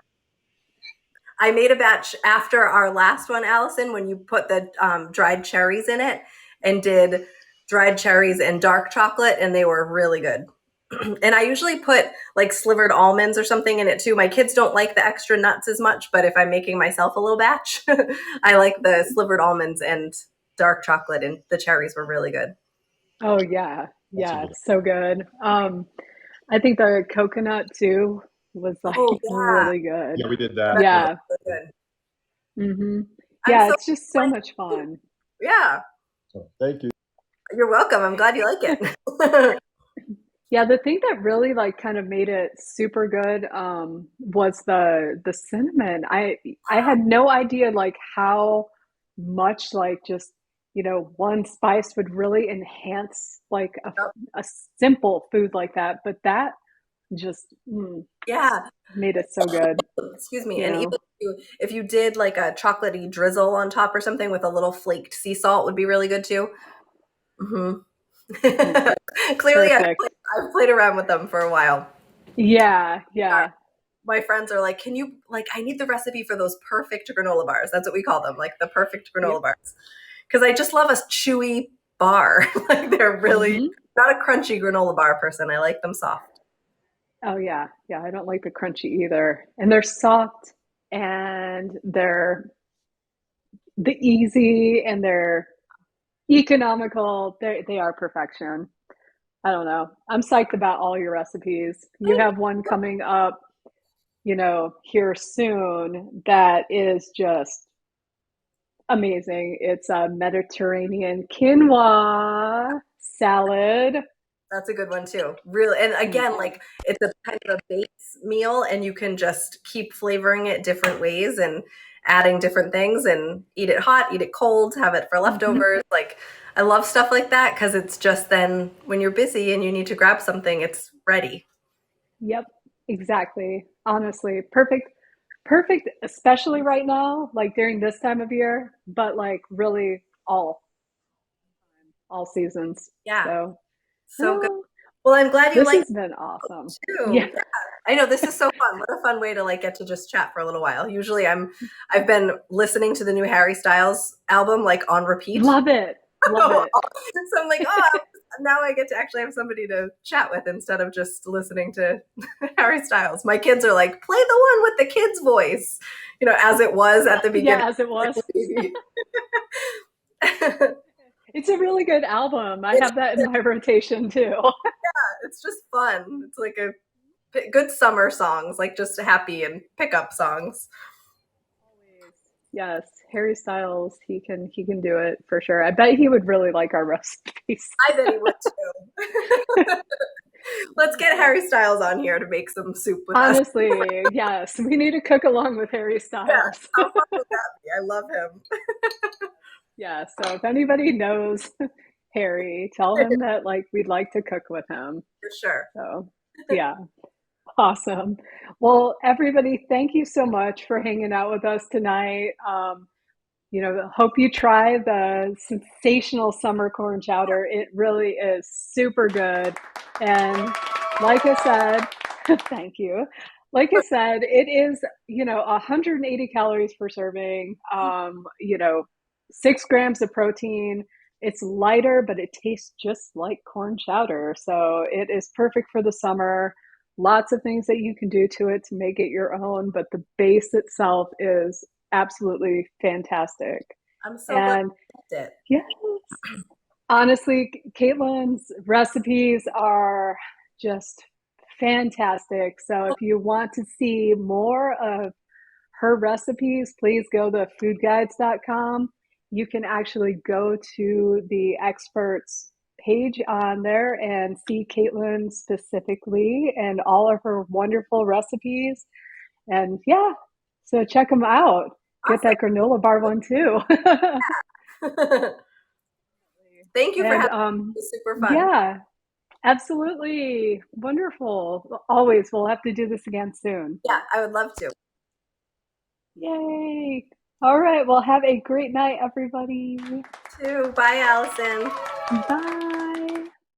I made a batch after our last one, Allison, when you put the dried cherries in it and did dried cherries and dark chocolate, and they were really good. And I usually put like slivered almonds or something in it too. My kids don't like the extra nuts as much, but if I'm making myself a little batch, I like the slivered almonds and dark chocolate, and the cherries were really good. Oh yeah. Yeah, it's so good. I think the coconut too was like really good. Yeah, we did that. Yeah. Good. Mm-hmm. Yeah, it's just so much fun. Yeah. So, thank you. You're welcome. I'm glad you like it. Yeah, the thing that really like kind of made it super good was the cinnamon. I had no idea like how much like just one spice would really enhance like a simple food like that, but that just made it so good. Excuse me. And even if you did like a chocolatey drizzle on top or something with a little flaked sea salt would be really good too. Mm-hmm. Clearly, I've played around with them for a while. Yeah. My friends are like, can you, I need the recipe for those perfect granola bars. That's what we call them, like the perfect granola bars. Because I just love a chewy bar. Like they're really not a crunchy granola bar person. I like them soft. Oh, yeah. Yeah, I don't like the crunchy either. And they're soft and they're the easy and they're economical. They are perfection. I don't know. I'm psyched about all your recipes. You have one coming up, here soon that is just amazing. It's a Mediterranean quinoa salad. That's a good one too. Really, and again, like it's a kind of a base meal, and you can just keep flavoring it different ways and adding different things, and eat it hot, eat it cold, have it for leftovers. Like I love stuff like that because it's just then when you're busy and you need to grab something, it's ready. Yep, exactly. Honestly, perfect, especially right now, like during this time of year, but like really all seasons. Yeah. So good. Well, I'm glad you this like has been awesome too. Yeah. I know this is so fun. What a fun way to like get to just chat for a little while. Usually I've been listening to the new Harry Styles album like on repeat. Love it. So I'm like, now I get to actually have somebody to chat with instead of just listening to Harry Styles. My kids are like, play the one with the kid's voice, as it was at the beginning. Yeah, as it was. It's a really good album. I have that in my rotation too. Yeah, it's just fun. It's like a good summer songs, like just happy and pickup songs. Always. Yes, Harry Styles, he can do it for sure. I bet he would really like our recipes. I bet he would too. Let's get Harry Styles on here to make some soup with us. Honestly, yes. We need to cook along with Harry Styles. Yeah, how fun would that be? I love him. Yeah, so if anybody knows Harry, tell him that like we'd like to cook with him. For sure. So, yeah. Awesome. Well, everybody, thank you so much for hanging out with us tonight. Hope you try the sensational summer corn chowder. It really is super good. And like I said, thank you. Like I said, it is, 180 calories per serving, 6 grams of protein. It's lighter, but it tastes just like corn chowder. So it is perfect for the summer. Lots of things that you can do to it to make it your own, but the base itself is absolutely fantastic. I'm so glad And you liked it. yes, honestly, Caitlin's recipes are just fantastic. So if you want to see more of her recipes, please go to foodguides.com. You can actually go to the experts page on there and see Caitlin specifically and all of her wonderful recipes. And yeah, so check them out. Get that granola bar one too. Awesome. Thank you for And having me. It was super fun. yeah, absolutely wonderful. Always, we'll have to do this again soon. Yeah, I would love to. Yay! All right, well, have a great night, everybody. Too. Bye, Allison. Bye.